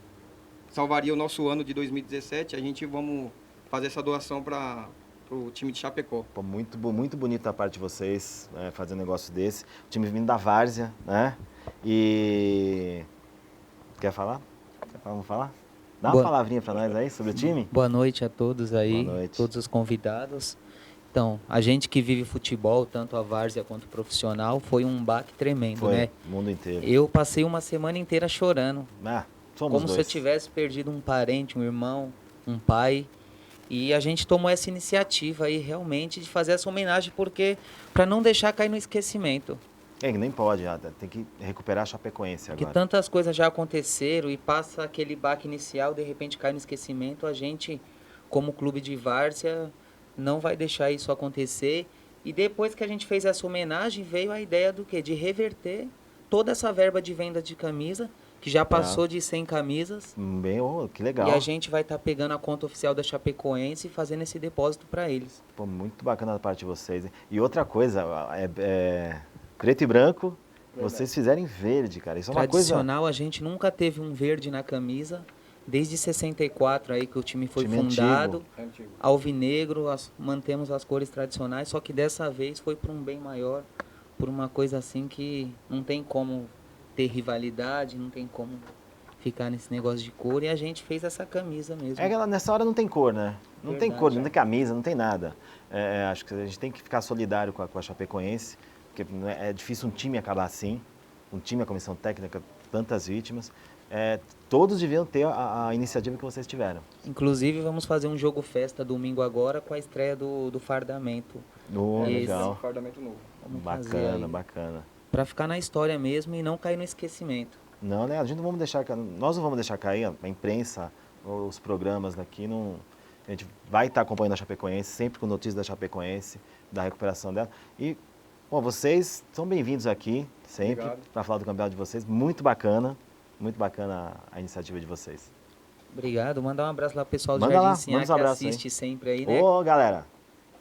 salvaria o nosso ano de 2017. A gente vamos fazer essa doação para o time de Chapecó. Pô, muito bonito da parte de vocês, fazer um negócio desse. O time vindo da Várzea, né? E... Quer falar? Vamos falar? Dá uma palavrinha para nós aí sobre o time. Boa noite a todos aí, Boa noite. todos os convidados. Então, a gente que vive futebol, tanto a várzea quanto o profissional, foi um baque tremendo, Foi, né? o mundo inteiro. Eu passei uma semana inteira chorando, Somos como dois. se eu tivesse perdido um parente, um irmão, um pai. E a gente tomou essa iniciativa aí realmente de fazer essa homenagem, porque para não deixar cair no esquecimento. Nem pode, tem que recuperar a Chapecoense Porque agora. tantas coisas já aconteceram e passa aquele baque inicial, de repente cai no esquecimento, a gente, como clube de várzea, não vai deixar isso acontecer. E depois que a gente fez essa homenagem, veio a ideia do quê? De reverter toda essa verba de venda de camisa que já passou de 100 camisas. Bem, que legal. E a gente vai estar pegando a conta oficial da Chapecoense e fazendo esse depósito para eles. Pô, muito bacana da parte de vocês, hein? E outra coisa, preto e branco, vocês fizerem verde, cara. Isso é uma coisa... Tradicional, a gente nunca teve um verde na camisa. Desde 64 aí que o time foi Time fundado, Antigo. alvinegro, mantemos as cores tradicionais, só que dessa vez foi por um bem maior, por uma coisa assim que não tem como ter rivalidade, não tem como ficar nesse negócio de cor, e a gente fez essa camisa mesmo. É que nessa hora não tem cor, né? Não tem Verdade, cor, não tem camisa, não tem nada. Acho que a gente tem que ficar solidário com a Chapecoense, porque é difícil um time acabar assim, um time, a comissão técnica, tantas vítimas. Todos deviam ter a iniciativa que vocês tiveram. Inclusive, vamos fazer um jogo festa domingo agora com a estreia do fardamento. Legal. Fardamento novo. Vamos fazer Bacana, aí, bacana. pra ficar na história mesmo e não cair no esquecimento. Não, né? Nós não vamos deixar cair a imprensa, os programas daqui. A gente vai estar acompanhando a Chapecoense, sempre com notícias da Chapecoense, da recuperação dela. E, bom, vocês são bem-vindos aqui, sempre, para falar do campeonato de vocês. Muito bacana a iniciativa de vocês. Obrigado, mandar um abraço lá pro pessoal do Manda Jardim lá, Sinhá, manda uns que abraços assiste aí. sempre aí, né? Ô, galera!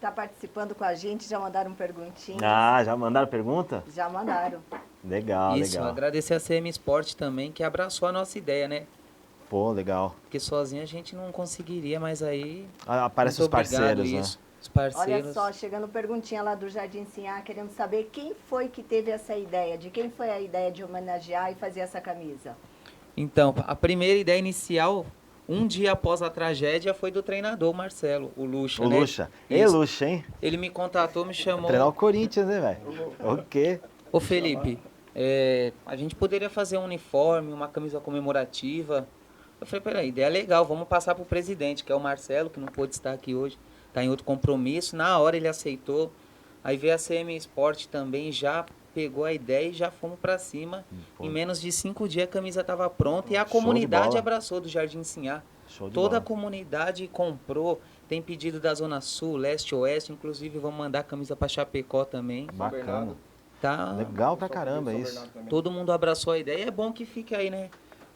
Tá participando com a gente, já mandaram perguntinhas. Já mandaram pergunta? Já mandaram. Legal, Isso, legal. agradecer a CM Sport também, que abraçou a nossa ideia, né? Pô, legal. Porque sozinho a gente não conseguiria, mas aí... Aparecem os muito obrigado, parceiros, né? isso. Os parceiros. Olha só, chegando perguntinha lá do Jardim Sinhá, querendo saber quem foi que teve essa ideia, de quem foi a ideia de homenagear e fazer essa camisa? Então, a primeira ideia inicial, um dia após a tragédia, foi do treinador Marcelo, o Lucha, O né? Lucha. Isso. Lucha, hein? Ele me contatou, me chamou. Treinar o Corinthians, né, velho? O quê? Ô Felipe, a gente poderia fazer um uniforme, uma camisa comemorativa. Eu falei, peraí, ideia legal, vamos passar pro presidente, que é o Marcelo, que não pôde estar aqui hoje, tá em outro compromisso. Na hora ele aceitou. Aí veio a CM Sport também, já pegou a ideia e já fomos para cima. Pô. Em menos de 5 dias a camisa estava pronta e a Show de comunidade bola. abraçou do Jardim Sinhá. Show de Toda a bola. comunidade comprou, tem pedido da Zona Sul, Leste, Oeste, inclusive vamos mandar a camisa para Chapecó também. Bacana. Tá? Legal pra caramba isso. Todo mundo abraçou a ideia e é bom que fique aí, né?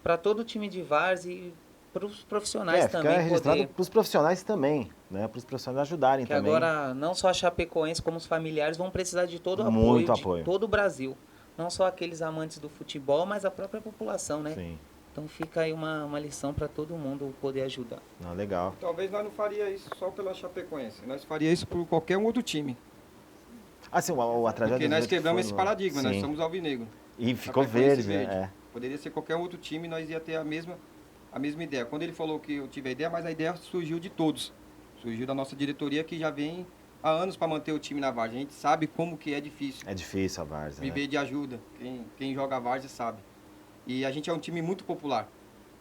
Para todo time de várzea e para os profissionais Fica também registrado poder. para os profissionais também, né? Para os profissionais ajudarem Que também. agora não só a Chapecoense como os familiares vão precisar de todo o Muito apoio, apoio. de todo o Brasil. Não só aqueles amantes do futebol, mas a própria população, né? Sim. Então fica aí uma lição para todo mundo poder ajudar. Não, legal. Talvez nós não faria isso só pela Chapecoense. Nós faria isso por qualquer um outro time. Assim, a tragédia Porque do nós jeito que quebramos foi esse no- paradigma, nós Sim. somos alvinegro. E ficou Chapecoense verde, né? Poderia ser qualquer outro time, nós ia ter a mesma ideia. Quando ele falou que eu tive a ideia, mas a ideia surgiu de todos. Surgiu da nossa diretoria, que já vem há anos para manter o time na várzea. A gente sabe como que é difícil É difícil a várzea, né? viver de ajuda. Quem joga a várzea sabe. E a gente é um time muito popular.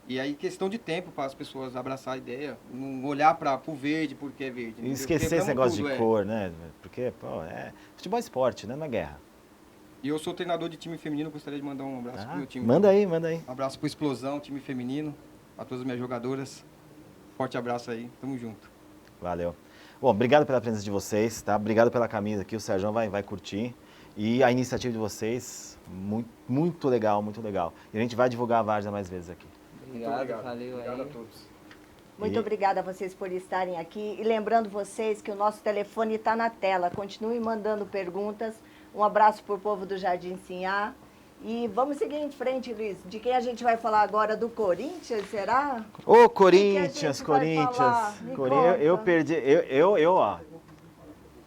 E aí, questão de tempo para as pessoas abraçar a ideia, não olhar para o verde porque é verde. E entendeu? esquecer esse Quebramos negócio tudo, de cor, né? Porque, pô, futebol é esporte, né? Não é guerra. E eu sou treinador de time feminino, gostaria de mandar um abraço pro meu time. Manda aí, manda aí. Um abraço pro Explosão, time feminino, a todas as minhas jogadoras. Forte abraço aí, tamo junto. Valeu. Bom, obrigado pela presença de vocês, tá? Obrigado pela camisa aqui, o Sérgio vai curtir. E a iniciativa de vocês, muito legal, muito legal. E a gente vai divulgar a várzea mais vezes aqui. Obrigado, valeu Obrigado aí. a todos. Muito obrigada a vocês por estarem aqui. E lembrando vocês que o nosso telefone está na tela. Continue mandando perguntas. Um abraço para o povo do Jardim Sinhá. E vamos seguir em frente, Luiz. De quem a gente vai falar agora? Do Corinthians, será? Ô, a Corinthians, gente vai Corinthians. falar? Me Eu conta. perdi, ó.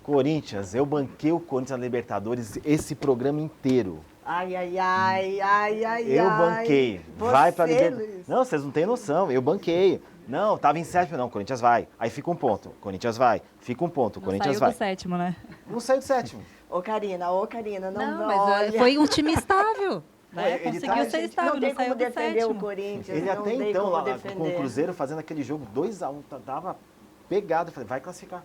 Corinthians, eu banquei o Corinthians na Libertadores esse programa inteiro. Ai, ai, ai, ai, ai, Eu ai. banquei. Você, Vai pra Libertadores. Luiz. Não, vocês não têm noção. Eu banquei. Não, tava em sétimo. Não, Corinthians vai. Aí fica um ponto. Corinthians vai. Fica um ponto. Não Corinthians saiu vai. do sétimo, né? Não saiu do sétimo. Ô, Karina, não, Não, mas olha. foi um time estável. Né? Ele Conseguiu tá- ser Não estável, tem não como saiu do defender o sétimo. Corinthians. Ele não até tem então, como lá com defender. o Cruzeiro fazendo aquele jogo 2-1, tava pegado. Eu falei, vai classificar.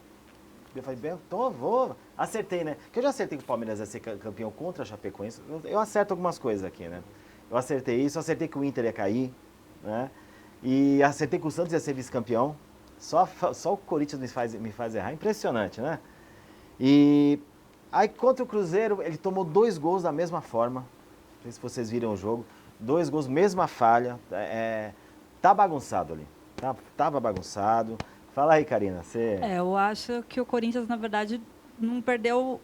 Eu falei, bem, vou. Acertei, né? Porque eu já acertei que o Palmeiras ia ser campeão contra a Chapecoense. Eu acerto algumas coisas aqui, né? Eu acertei isso, acertei que o Inter ia cair, né? E acertei que o Santos ia ser vice-campeão. Só o Corinthians me faz errar. Impressionante, né? E aí contra o Cruzeiro, ele tomou 2 gols da mesma forma. Não sei se vocês viram o jogo. 2 gols, mesma falha. Tá bagunçado ali. Tava bagunçado. Fala aí, Karina. Você... Eu acho que o Corinthians, na verdade, não perdeu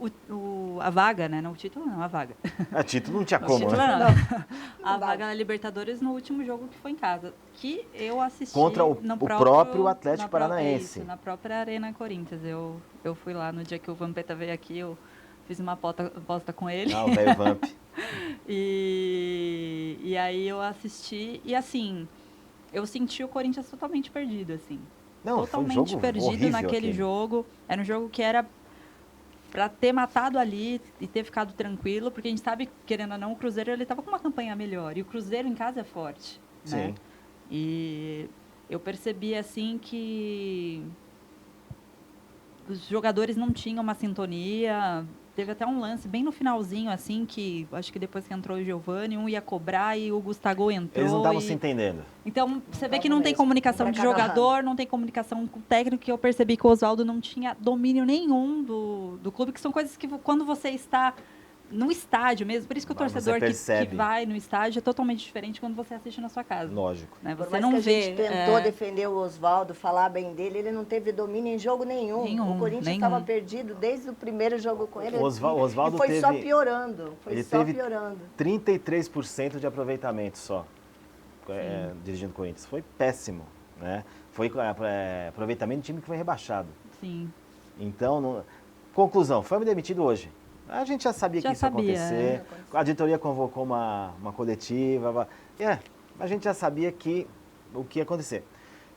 a vaga, né? Não, o título não, a vaga. A título não tinha O como, título né? não. A vaga na Libertadores no último jogo que foi em casa. Que eu assisti Contra o próprio Atlético Paranaense. Na própria Arena Corinthians. Eu fui lá no dia que o Vampeta veio aqui, eu fiz uma aposta com ele. Ah, o velho Vamp. E aí eu assisti e assim, eu senti o Corinthians totalmente perdido, assim. Não, totalmente foi um jogo perdido horrível naquele aquele. jogo. Era um jogo que era para ter matado ali e ter ficado tranquilo, porque a gente sabe, querendo ou não, o Cruzeiro ele estava com uma campanha melhor. E o Cruzeiro em casa é forte, né? Sim. E eu percebi, assim, que os jogadores não tinham uma sintonia. Teve até um lance bem no finalzinho, assim, que acho que depois que entrou o Giovani, um ia cobrar e o Gustavo entrou. Eles não estavam se entendendo. Então, você vê que não tem comunicação de jogador, não tem comunicação com o técnico, que eu percebi que o Oswaldo não tinha domínio nenhum do clube, que são coisas que quando você está no estádio mesmo, por isso que o torcedor que vai no estádio é totalmente diferente quando você assiste na sua casa. Lógico. Né? Por Você mais não que a vê. gente tentou defender o Oswaldo, falar bem dele, ele não teve domínio em jogo nenhum. O Corinthians estava perdido desde o primeiro jogo com ele. O Oswaldo e foi só piorando. Ele teve 33% de aproveitamento só, dirigindo o Corinthians. Foi péssimo, né? Foi aproveitamento de time que foi rebaixado. Sim. Então, conclusão, foi demitido hoje. A gente já sabia que isso ia acontecer. A diretoria convocou uma coletiva. A gente já sabia o que ia acontecer.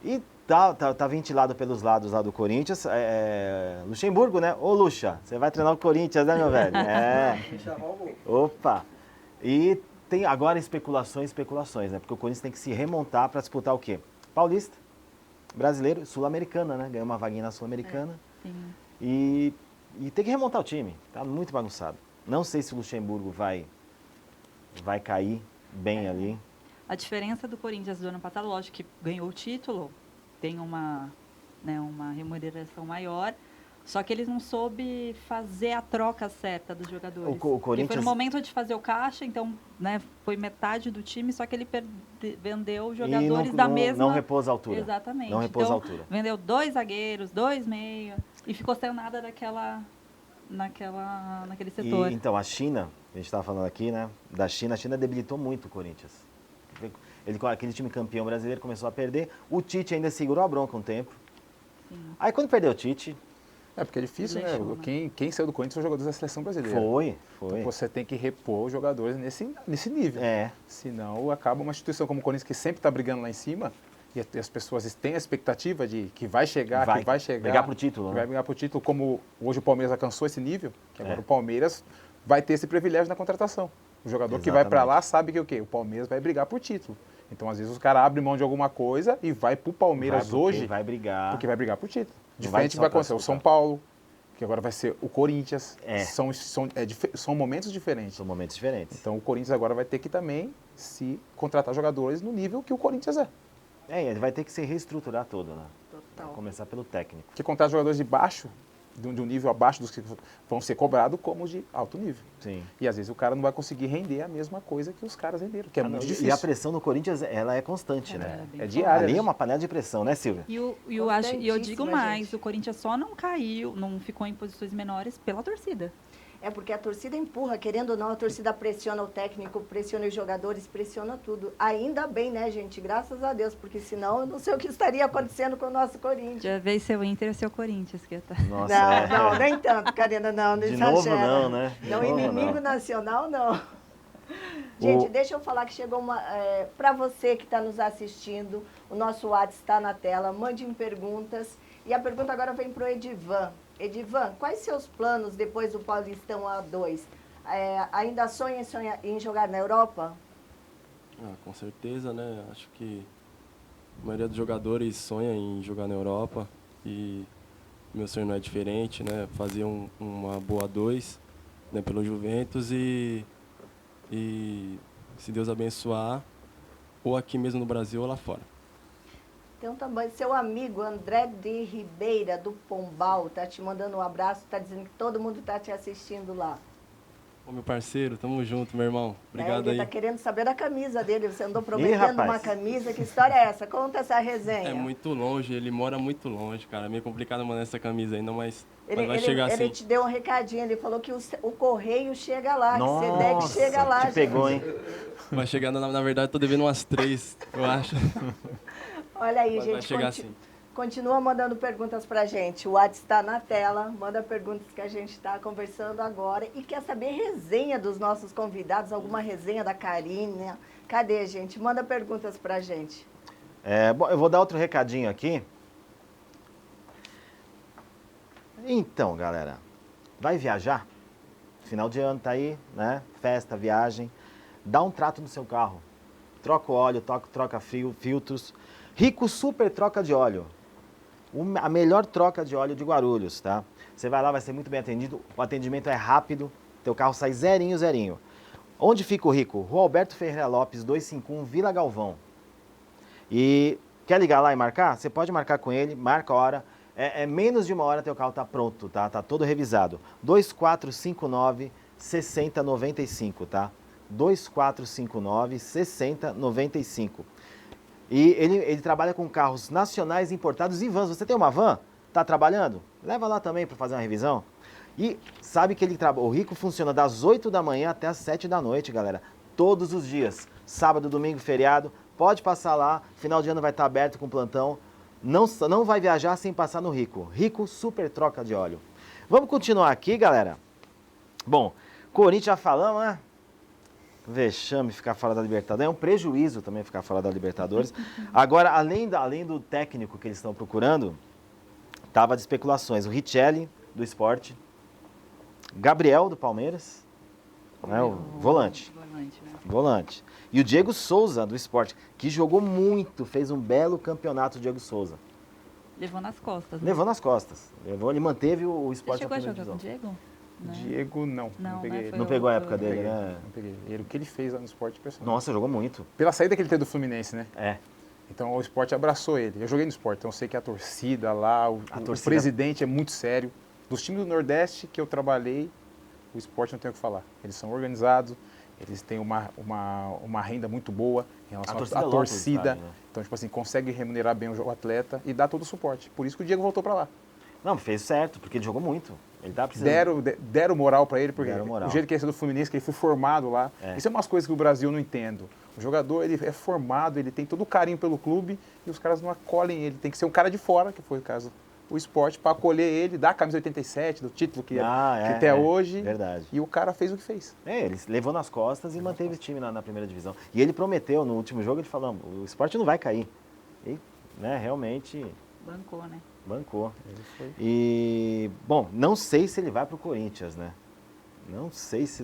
E tá ventilado pelos lados lá do Corinthians. Luxemburgo, né? Ô, Luxa, você vai treinar o Corinthians, né, meu velho? Opa! E tem agora especulações, né? Porque o Corinthians tem que se remontar para disputar o quê? Paulista, brasileiro, sul-americana, né? Ganhou uma vaguinha na sul-americana. Sim. E tem que remontar o time. Tá muito bagunçado. Não sei se o Luxemburgo vai cair bem ali. A diferença do Corinthians do ano passado, lógico que ganhou o título, tem uma remuneração maior, só que eles não soube fazer a troca certa dos jogadores. O Corinthians... Foi no momento de fazer o caixa, então, né, foi metade do time, só que ele vendeu jogadores da mesma... Não repôs a altura. Exatamente. Não repôs a altura. Vendeu 2 zagueiros, 2 meias, e ficou sem nada naquele setor. Então, a China, a gente estava falando aqui, né, da China, a China debilitou muito o Corinthians. Ele, com aquele time campeão brasileiro, começou a perder. O Tite ainda segurou a bronca um tempo. Sim. Aí, quando perdeu o Tite... Porque é difícil, né? Quem saiu do Corinthians são os jogadores da seleção brasileira. Foi. Então, você tem que repor os jogadores nesse nível. Senão, acaba uma instituição como o Corinthians, que sempre está brigando lá em cima, e as pessoas têm a expectativa de que vai chegar, brigar pro título. Vai brigar pro título, como hoje o Palmeiras alcançou esse nível, que agora o Palmeiras vai ter esse privilégio na contratação. O jogador que vai para lá sabe que o quê? O Palmeiras vai brigar por título. Então, às vezes, os caras abrem mão de alguma coisa e vai pro Palmeiras hoje. Vai brigar. Porque vai brigar por título. Diferente do que vai acontecer. O São Paulo, que agora vai ser o Corinthians. São momentos diferentes. São momentos diferentes. Então, o Corinthians agora vai ter que também se contratar jogadores no nível que o Corinthians é. Ele vai ter que se reestruturar todo, né? Total. Vai começar pelo técnico. Porque contratar jogadores de baixo, de um nível abaixo dos que vão ser cobrados, como os de alto nível. Sim. E às vezes o cara não vai conseguir render a mesma coisa que os caras renderam, que é muito difícil. E a pressão no Corinthians, ela é constante, né? É diária. Ali é uma panela de pressão, né, Silvia? E eu digo mais, o Corinthians só não caiu, não ficou em posições menores pela torcida. É porque a torcida empurra, querendo ou não, a torcida pressiona o técnico, pressiona os jogadores, pressiona tudo. Ainda bem, né, gente? Graças a Deus, porque senão eu não sei o que estaria acontecendo com o nosso Corinthians. Já veio seu Inter e seu Corinthians. Que tá... Nossa, não, nem tanto, Karina, não exagera. Novo não, né? Não, inimigo nacional, não. Gente, deixa eu falar que chegou uma... para você que está nos assistindo, o nosso WhatsApp está na tela, mande perguntas. E a pergunta agora vem para o Edivan. Edivan, quais seus planos depois do Paulistão A2? Ainda sonha em jogar na Europa? Com certeza, né? Acho que a maioria dos jogadores sonha em jogar na Europa e meu sonho não é diferente, né? Fazer uma boa A2, né, pelo Juventus e se Deus abençoar, ou aqui mesmo no Brasil ou lá fora. Então também, seu amigo André de Ribeira, do Pombal, tá te mandando um abraço, tá dizendo que todo mundo tá te assistindo lá. Ô, meu parceiro, tamo junto, meu irmão. Obrigado ele aí. tá querendo saber da camisa dele. Você andou Ih, prometendo rapaz. uma camisa. Que história é essa? Conta essa resenha. É muito longe, ele mora muito longe, cara. É meio complicado mandar essa camisa ainda, mas vai Ele chegar assim. te deu um recadinho, ele falou que o correio chega lá, que Nossa, o Sedex chega lá. te gente. pegou, hein? Vai chegar, na verdade, tô devendo umas 3, eu acho. Olha aí, Mas gente. vai chegar assim. Continua mandando perguntas pra gente. O WhatsApp está na tela. Manda perguntas que a gente está conversando agora. E quer saber resenha dos nossos convidados, alguma resenha da Karine. Cadê, gente? Manda perguntas pra gente. Bom, eu vou dar outro recadinho aqui. Então, galera, vai viajar? Final de ano tá aí, né? Festa, viagem. Dá um trato no seu carro. Troca o óleo, troca filtros. Rico Super Troca de Óleo. A melhor troca de óleo de Guarulhos, tá? Você vai lá, vai ser muito bem atendido. O atendimento é rápido. Teu carro sai zerinho, zerinho. Onde fica o Rico? Rua Alberto Ferreira Lopes, 251, Vila Galvão. E quer ligar lá e marcar? Você pode marcar com ele, marca a hora. Menos de uma hora teu carro tá pronto, tá? Tá todo revisado. 2459-6095, tá? 2459-6095. E ele trabalha com carros nacionais importados e vans. Você tem uma van? Tá trabalhando? Leva lá também para fazer uma revisão. E sabe que o Rico funciona das 8 da manhã até as 7 da noite, galera. Todos os dias. Sábado, domingo, feriado. Pode passar lá. Final de ano vai estar aberto com plantão. Não vai viajar sem passar no Rico. Rico Super Troca de Óleo. Vamos continuar aqui, galera. Bom, Corinthians já falamos, né? Vexame ficar fora da Libertadores. É um prejuízo também ficar fora da Libertadores. Agora, além do técnico que eles estão procurando, tava de especulações. O Richelli, do Sport. Gabriel, do Palmeiras. Né, o volante. Volante. E o Diego Souza, do Sport, que jogou muito, fez um belo campeonato, o Diego Souza. Levou nas costas. Né? Levou nas costas. Ele manteve o Sport Você na chegou a primeira jogar com o divisão. Diego? Não. Diego, não peguei né? ele. Não pegou a época dele, Peguei, né? Não peguei. O que ele fez lá no esporte impressionante. Nossa, jogou muito. Pela saída que ele teve do Fluminense, né? É. Então o esporte abraçou ele. Eu joguei no esporte, então eu sei que a torcida lá, o presidente é muito sério. Dos times do Nordeste que eu trabalhei, o esporte não tem o que falar. Eles são organizados, eles têm uma renda muito boa em relação à torcida. Né? Então, tipo assim, consegue remunerar bem o atleta e dá todo o suporte. Por isso que o Diego voltou para lá. Não, fez certo, porque ele jogou muito. Ele tá precisando. Deram moral para ele, porque o jeito que ele saiu do Fluminense, que ele foi formado lá. Isso é umas coisas que o Brasil não entende. O jogador, ele é formado, ele tem todo o carinho pelo clube e os caras não acolhem ele. Tem que ser um cara de fora, que foi o caso do esporte, para acolher ele, dar a camisa 87, do título que até hoje. Verdade. E o cara fez o que fez. Ele levou nas costas e manteve o time na primeira divisão. E ele prometeu, no último jogo, ele falou, o esporte não vai cair. E, né, realmente... Bancou, né? Bancou. E, bom, não sei se ele vai pro Corinthians, né? Não sei se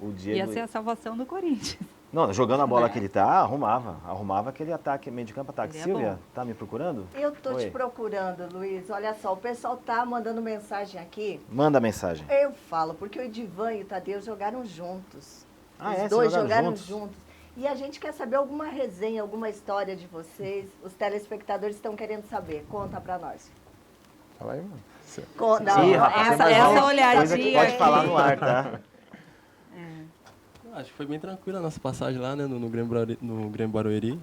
o Diego... Ia ser a salvação do Corinthians. Não, jogando a bola que ele tá, arrumava aquele ataque, meio de campo ataque. Ele é Silvia, bom. tá me procurando? Eu tô te procurando, Luiz. Olha só, o pessoal tá mandando mensagem aqui. Manda mensagem. Eu falo, porque o Edivan e o Tadeu jogaram juntos. Os Os dois jogaram juntos. E a gente quer saber alguma resenha, alguma história de vocês. Os telespectadores estão querendo saber. Conta pra nós. Fala aí, mano. Conta. Ih, rapaz, essa tem mais uma olhadinha coisa que pode aqui. falar no ar, tá? Acho que foi bem tranquila a nossa passagem lá, né, no Grêmio Barueri.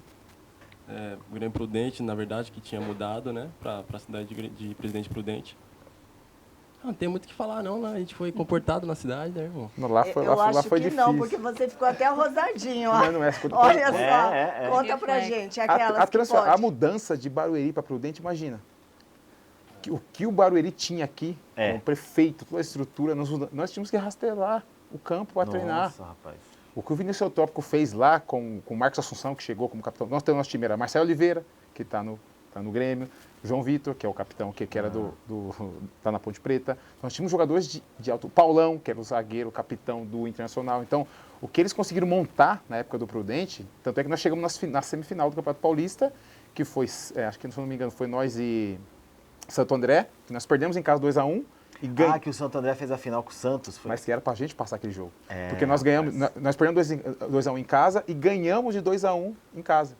O Grêmio Prudente, na verdade, que tinha mudado, né, para a cidade de Presidente Prudente. Não tem muito o que falar, não, né? A gente foi comportado na cidade, né, irmão? Lá foi que difícil. não, porque você ficou até rosadinho, ó. Não, Olha só, conta pra gente, aquelas que pode. A mudança de Barueri para Prudente, imagina. O que o Barueri tinha aqui, com o prefeito, toda a estrutura, nós tínhamos que rastelar o campo para treinar. Nossa, rapaz. O que o Vinícius Eutópico fez lá com o Marcos Assunção, que chegou como capitão. Nós temos nosso time, era Marcelo Oliveira, que está no Grêmio, João Vitor, que é o capitão, que era tá na Ponte Preta. Nós tínhamos jogadores de alto. Paulão, que era o zagueiro, capitão do Internacional. Então, o que eles conseguiram montar na época do Prudente, tanto é que nós chegamos na semifinal do Campeonato Paulista, que foi, acho que, se não me engano, foi nós e Santo André, que nós perdemos em casa 2-1. Que o Santo André fez a final com o Santos. Foi... Mas que era pra gente passar aquele jogo. Porque nós ganhamos, nós perdemos 2-1 em casa e ganhamos de 2-1 em casa.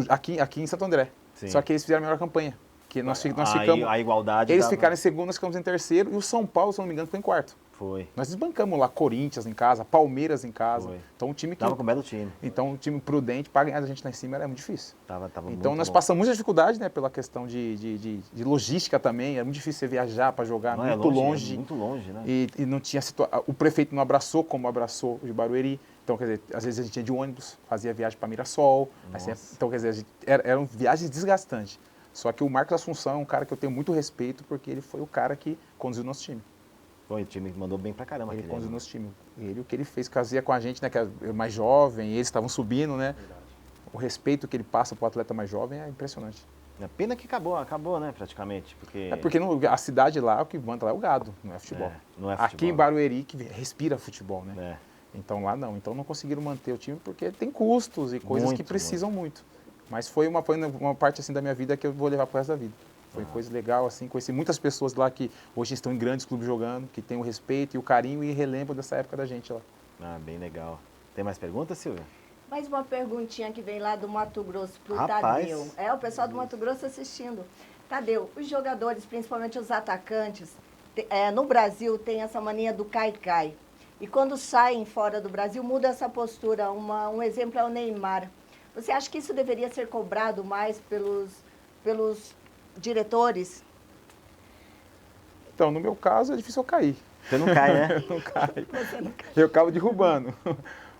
Aqui em Santo André. Sim. Só que eles fizeram a melhor campanha. Que nós ficamos. A igualdade. Eles ficaram em segundo, nós ficamos em terceiro. E o São Paulo, se não me engano, ficou em quarto. Foi. Nós desbancamos lá Corinthians em casa, Palmeiras em casa. Foi. Então um time que... Tava com um belo time. Então um time prudente para ganhar a gente lá em cima era muito difícil. Tava Então muito nós bom. passamos muita dificuldade, né, pela questão de logística também. Era muito difícil você viajar para jogar, Não, muito longe. muito longe, né? E não tinha o prefeito não abraçou como abraçou o de Barueri. Então, quer dizer, às vezes a gente ia de ônibus, fazia viagem para Mirassol. Então, quer dizer, eram viagens desgastantes. Só que o Marcos Assunção é um cara que eu tenho muito respeito, porque ele foi o cara que conduziu o nosso time. Foi, o time mandou bem pra caramba. Ele aquele conduziu o ano. nosso time. Ele, o que ele fez, fazia com a gente, né, que era mais jovem, eles estavam subindo, né? O respeito que ele passa para o atleta mais jovem é impressionante. É pena que acabou, né, praticamente. Porque... É porque a cidade lá, o que manda lá é o gado, não é futebol. não é futebol. Aqui em Barueri, que respira futebol, né? É. Então lá não. Então não conseguiram manter o time porque tem custos e coisas que Muito, precisam muito. Mas foi uma parte assim da minha vida que eu vou levar pro resto da vida. Foi coisa legal, assim, conheci muitas pessoas lá que hoje estão em grandes clubes jogando, que têm o respeito e o carinho e relembram dessa época da gente lá. Ah, bem legal. Tem mais perguntas, Silvia? Mais uma perguntinha que vem lá do Mato Grosso pro Rapaz. Tadeu. É, o pessoal do Mato Grosso assistindo. Tadeu, os jogadores, principalmente os atacantes, no Brasil tem essa mania do cai-cai. E quando saem fora do Brasil, muda essa postura. Um exemplo é o Neymar. Você acha que isso deveria ser cobrado mais pelos diretores? Então, no meu caso, é difícil eu cair. Você não cai, né? Eu não caio. Eu acabo derrubando.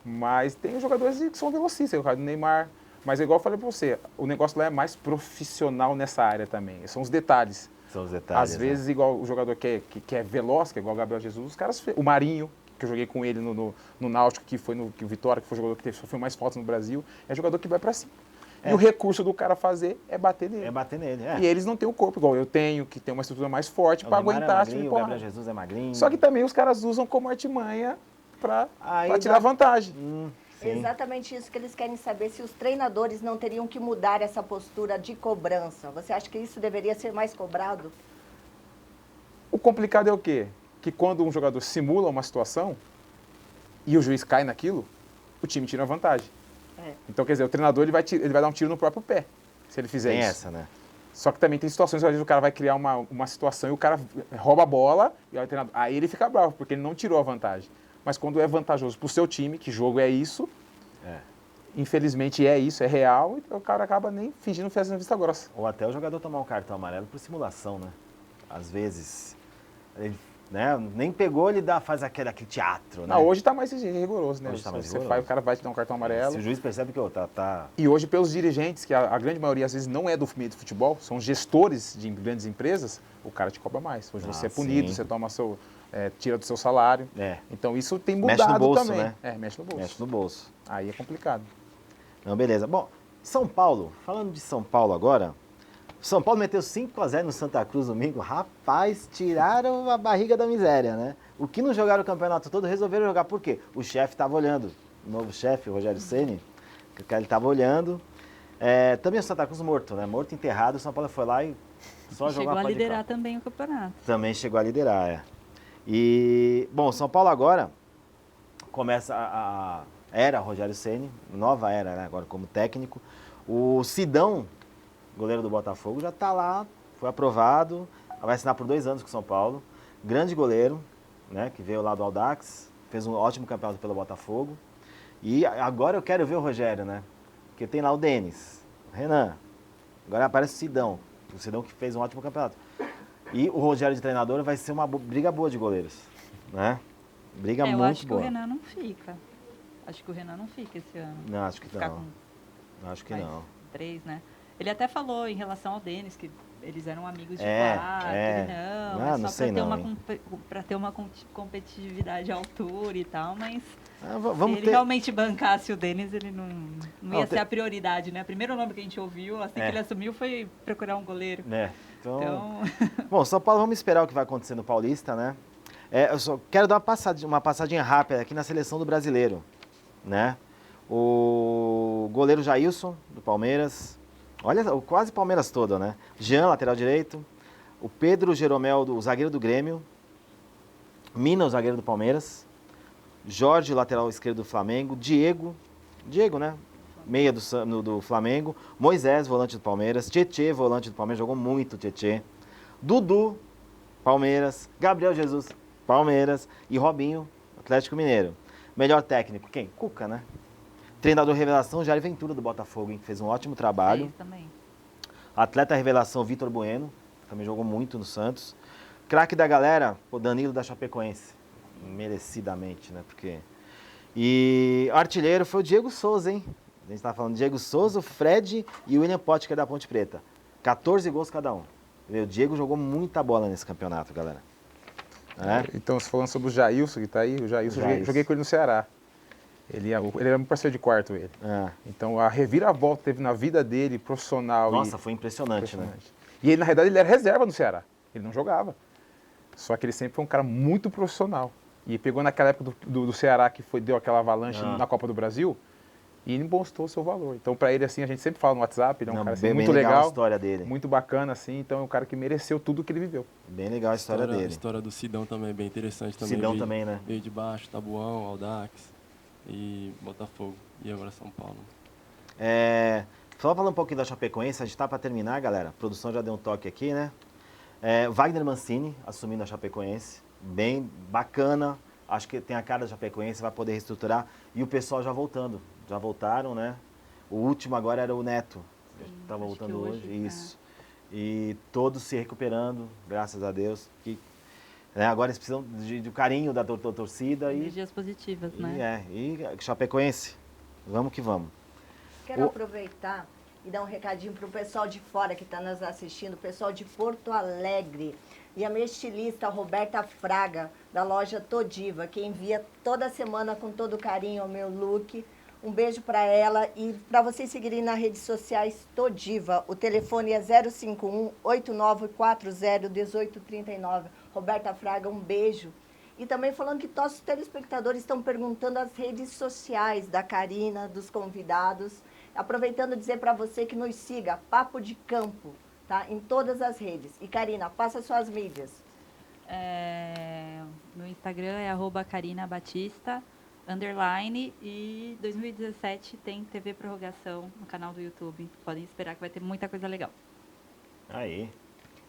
Mas tem jogadores que são velocistas, o caso do Neymar. Mas igual eu falei pra você, o negócio lá é mais profissional nessa área também. São os detalhes. São os detalhes. Às vezes, igual o jogador que é veloz, que é igual o Gabriel Jesus, os caras... O Marinho, que eu joguei com ele no Náutico, que foi no Vitória, que foi o jogador que sofreu mais faltas no Brasil, é jogador que vai pra cima. E o recurso do cara fazer é bater nele. É bater nele, E eles não têm o corpo igual eu tenho, que tem uma estrutura mais forte para aguentar esse tipo de o porrada. Gabriel Jesus é magrinho. Só que também os caras usam como artimanha para Aí tirar vantagem. Sim. Exatamente isso que eles querem saber, se os treinadores não teriam que mudar essa postura de cobrança. Você acha que isso deveria ser mais cobrado? O complicado é o quê? Que quando um jogador simula uma situação e o juiz cai naquilo, o time tira vantagem. Então, quer dizer, o treinador ele vai dar um tiro no próprio pé, se ele fizer Tem isso. essa, né? Só que também tem situações que às vezes o cara vai criar uma situação e o cara rouba a bola, e aí, o treinador, aí ele fica bravo, porque ele não tirou a vantagem. Mas quando é vantajoso para o seu time, que jogo é isso, infelizmente é isso, é real, e o cara acaba nem fingindo fazendo vista grossa. Ou até o jogador tomar um cartão amarelo por simulação, né? Às vezes, ele, né, nem pegou, ele faz aquele teatro, né? Não, hoje está mais rigoroso, né? Hoje tá mais Você rigoroso. faz, o cara vai te dar um cartão amarelo. Se o juiz percebe que tá... E hoje, pelos dirigentes, que a grande maioria às vezes não é do meio do futebol, são gestores de grandes empresas, o cara te cobra mais. Hoje você é punido, sim. você toma tira do seu salário. Então isso tem mudado Mexe no bolso, também. né? Mexe no bolso. Mexe no bolso. Aí é complicado. Não, beleza. Bom, São Paulo, falando de São Paulo agora, São Paulo meteu 5-0 no Santa Cruz domingo. Rapaz, tiraram a barriga da miséria, né? O que não jogaram o campeonato todo, resolveram jogar. Por quê? O chefe estava olhando. O novo chefe, o Rogério Ceni, ele estava olhando. Também o Santa Cruz morto, né? Morto, enterrado. O São Paulo foi lá e só jogou Chegou a liderar também o campeonato. Também chegou a liderar, E, bom, São Paulo agora começa a era Rogério Ceni, nova era, né, agora como técnico. O Sidão, goleiro do Botafogo, já está lá, foi aprovado, vai assinar por 2 anos com o São Paulo. Grande goleiro, né, que veio lá do Audax, fez um ótimo campeonato pelo Botafogo. E agora eu quero ver o Rogério, né? Porque tem lá o Denis, o Renan, agora aparece o Sidão que fez um ótimo campeonato. E o Rogério de treinador vai ser uma briga boa de goleiros, né? Briga muito boa. Eu acho que o Renan não fica. Acho que o Renan não fica esse ano. Não, acho que Ficar não. Acho que não. 3, né? Ele até falou em relação ao Denis, que eles eram amigos de quarto. Não sei para ter uma competitividade à altura e tal, mas vamos se ele realmente bancasse o Denis, ele não ia ser a prioridade, né? O primeiro nome que a gente ouviu, assim que ele assumiu, foi procurar um goleiro. Então... Bom, São Paulo, vamos esperar o que vai acontecer no Paulista, né? Eu só quero dar uma passadinha rápida aqui na seleção do brasileiro, né? O goleiro Jailson, do Palmeiras, olha, quase Palmeiras todo, né? Jean, lateral direito, o Pedro Jeromel, o zagueiro do Grêmio, Mina, o zagueiro do Palmeiras, Jorge, lateral esquerdo do Flamengo, Diego, né? Meia do Flamengo, Moisés, volante do Palmeiras, Tietê, volante do Palmeiras, jogou muito Tietê, Dudu, Palmeiras, Gabriel Jesus, Palmeiras. E Robinho, Atlético Mineiro. Melhor técnico, quem? Cuca, né? Treinador revelação, Jair Ventura do Botafogo, hein? Fez um ótimo trabalho. Fez também. Atleta revelação, Vitor Bueno, também jogou muito no Santos. Craque da galera, o Danilo da Chapecoense. Merecidamente, né? Porque... E artilheiro foi o Diego Souza, hein? A gente estava falando Diego Souza, o Fred e o William Potker da Ponte Preta. 14 gols cada um. O Diego jogou muita bola nesse campeonato, galera. Então, você falando sobre o Jailson, que está aí, o Jailson, joguei com ele no Ceará. Ele era meu parceiro de quarto, ele. Então, a reviravolta que teve na vida dele, profissional. Nossa, foi impressionante, né? E ele, na realidade, ele era reserva no Ceará. Ele não jogava. Só que ele sempre foi um cara muito profissional. E pegou naquela época do Ceará, que deu aquela avalanche na Copa do Brasil, e ele mostrou o seu valor. Então, para ele, assim, a gente sempre fala no WhatsApp, ele é um cara assim, muito legal, a história dele. muito bacana, assim, então é um cara que mereceu tudo que ele viveu. Bem legal a história dele. A história do Sidão também é bem interessante. Também Sidão também, né? Veio de baixo, Tabuão, Audax e Botafogo, e agora São Paulo. Só falando um pouquinho da Chapecoense, a gente tá para terminar, galera. A produção já deu um toque aqui, né? Wagner Mancini assumindo a Chapecoense, bem bacana. Acho que tem a cara da Chapecoense, vai poder reestruturar. E o pessoal já voltando. Já voltaram, né? O último agora era o Neto. Estava voltando hoje. Isso. E todos se recuperando, graças a Deus. Agora eles precisam do carinho da torcida. Energias positivas, né? E Chapecoense, vamos que vamos. Quero aproveitar e dar um recadinho para o pessoal de fora que está nos assistindo, o pessoal de Porto Alegre. E a minha estilista, a Roberta Fraga, da loja Todiva, que envia toda semana com todo carinho o meu look. Um beijo para ela e para vocês seguirem nas redes sociais Todiva. O telefone é 051-8940-1839. Roberta Fraga, um beijo. E também falando que nossos telespectadores estão perguntando as redes sociais da Karina, dos convidados. Aproveitando dizer para você que nos siga, Papo de Campo. Tá? Em todas as redes. E, Karina, passa suas mídias. Meu Instagram é @KarinaBatista, _ e 2017 tem TV Prorrogação no canal do YouTube. Podem esperar que vai ter muita coisa legal. Aí.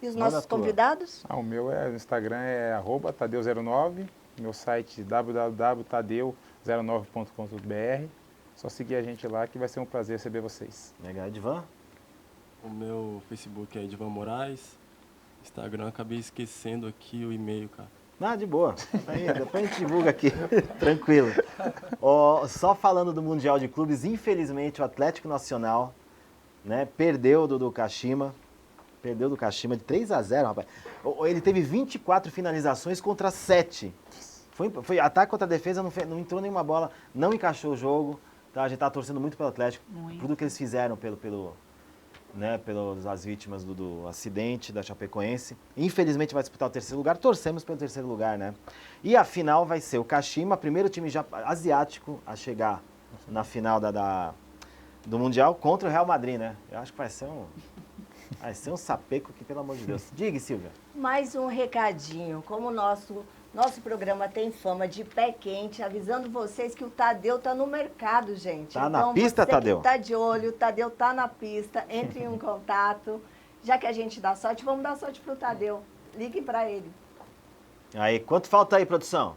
E os nossos convidados? O meu o Instagram é @Tadeu09, meu site www.tadeu09.com.br. Só seguir a gente lá que vai ser um prazer receber vocês. Legal, Edvan? O meu Facebook é Edvan Moraes. Instagram, acabei esquecendo aqui o e-mail, cara. De boa. Aí, depois a gente divulga aqui. Tranquilo. Só falando do Mundial de Clubes, infelizmente o Atlético Nacional, né, perdeu do Kashima. Perdeu do Kashima de 3-0, rapaz. Ele teve 24 finalizações contra 7. Foi ataque contra defesa, não entrou nenhuma bola, não encaixou o jogo. Tá? A gente tá torcendo muito pelo Atlético. Tudo que eles fizeram pelas vítimas do acidente da Chapecoense. Infelizmente vai disputar o terceiro lugar, torcemos pelo terceiro lugar, né? E a final vai ser o Kashima, primeiro time asiático a chegar na final do Mundial contra o Real Madrid, né? Eu acho que vai ser um sapeco que, pelo amor de Deus. Diga, Silvia. Mais um recadinho, como o nosso programa tem fama de pé quente, avisando vocês que o Tadeu tá no mercado, gente. Tá na pista, Tadeu? Tá de olho, o Tadeu tá na pista, entre em contato. Já que a gente dá sorte, vamos dar sorte pro Tadeu. Liguem para ele. Aí, quanto falta aí, produção?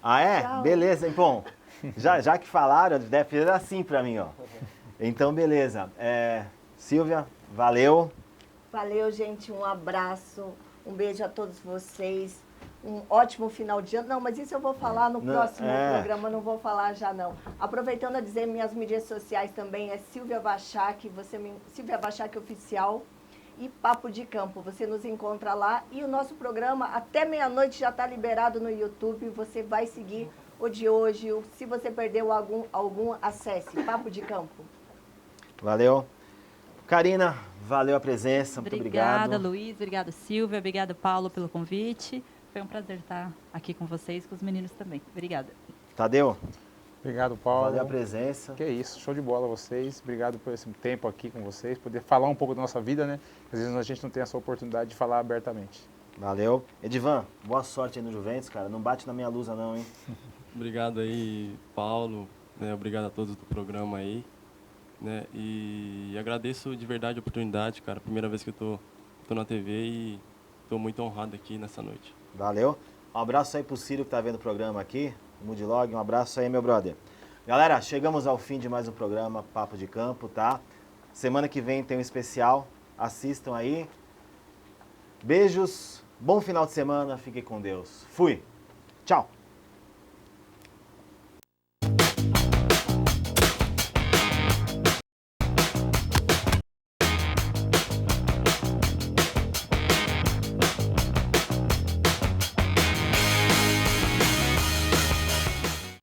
Tchau. Beleza, bom. Já que falaram, deve ser assim para mim, ó. Então, beleza. Silvia, valeu. Valeu, gente, um abraço, um beijo a todos vocês. Um ótimo final de ano. Não, mas isso eu vou falar no próximo programa, não vou falar já não. Aproveitando a dizer, minhas mídias sociais também é Silvia Bachac, Silvia Bachac Oficial e Papo de Campo. Você nos encontra lá e o nosso programa até meia-noite já está liberado no YouTube. Você vai seguir o de hoje. Se você perdeu algum acesse, Papo de Campo. Valeu. Karina, valeu a presença, muito obrigado. Obrigada, Luiz, obrigada, Silvia, obrigada, Paulo, pelo convite. Foi um prazer estar aqui com vocês, com os meninos também. Obrigada. Tadeu. Obrigado, Paulo. Valeu a presença. Que isso, show de bola vocês. Obrigado por esse tempo aqui com vocês, poder falar um pouco da nossa vida, né? Às vezes a gente não tem essa oportunidade de falar abertamente. Valeu. Edvan, boa sorte aí no Juventus, cara. Não bate na minha lusa não, hein? Obrigado aí, Paulo. Né? Obrigado a todos do programa aí. Né? E agradeço de verdade a oportunidade, cara. Primeira vez que eu tô na TV e tô muito honrado aqui nessa noite. Valeu. Um abraço aí pro Círio que tá vendo o programa aqui, Mudilog, um abraço aí, meu brother. Galera, chegamos ao fim de mais um programa Papo de Campo, tá? Semana que vem tem um especial, assistam aí. Beijos, bom final de semana, fiquem com Deus. Fui, tchau!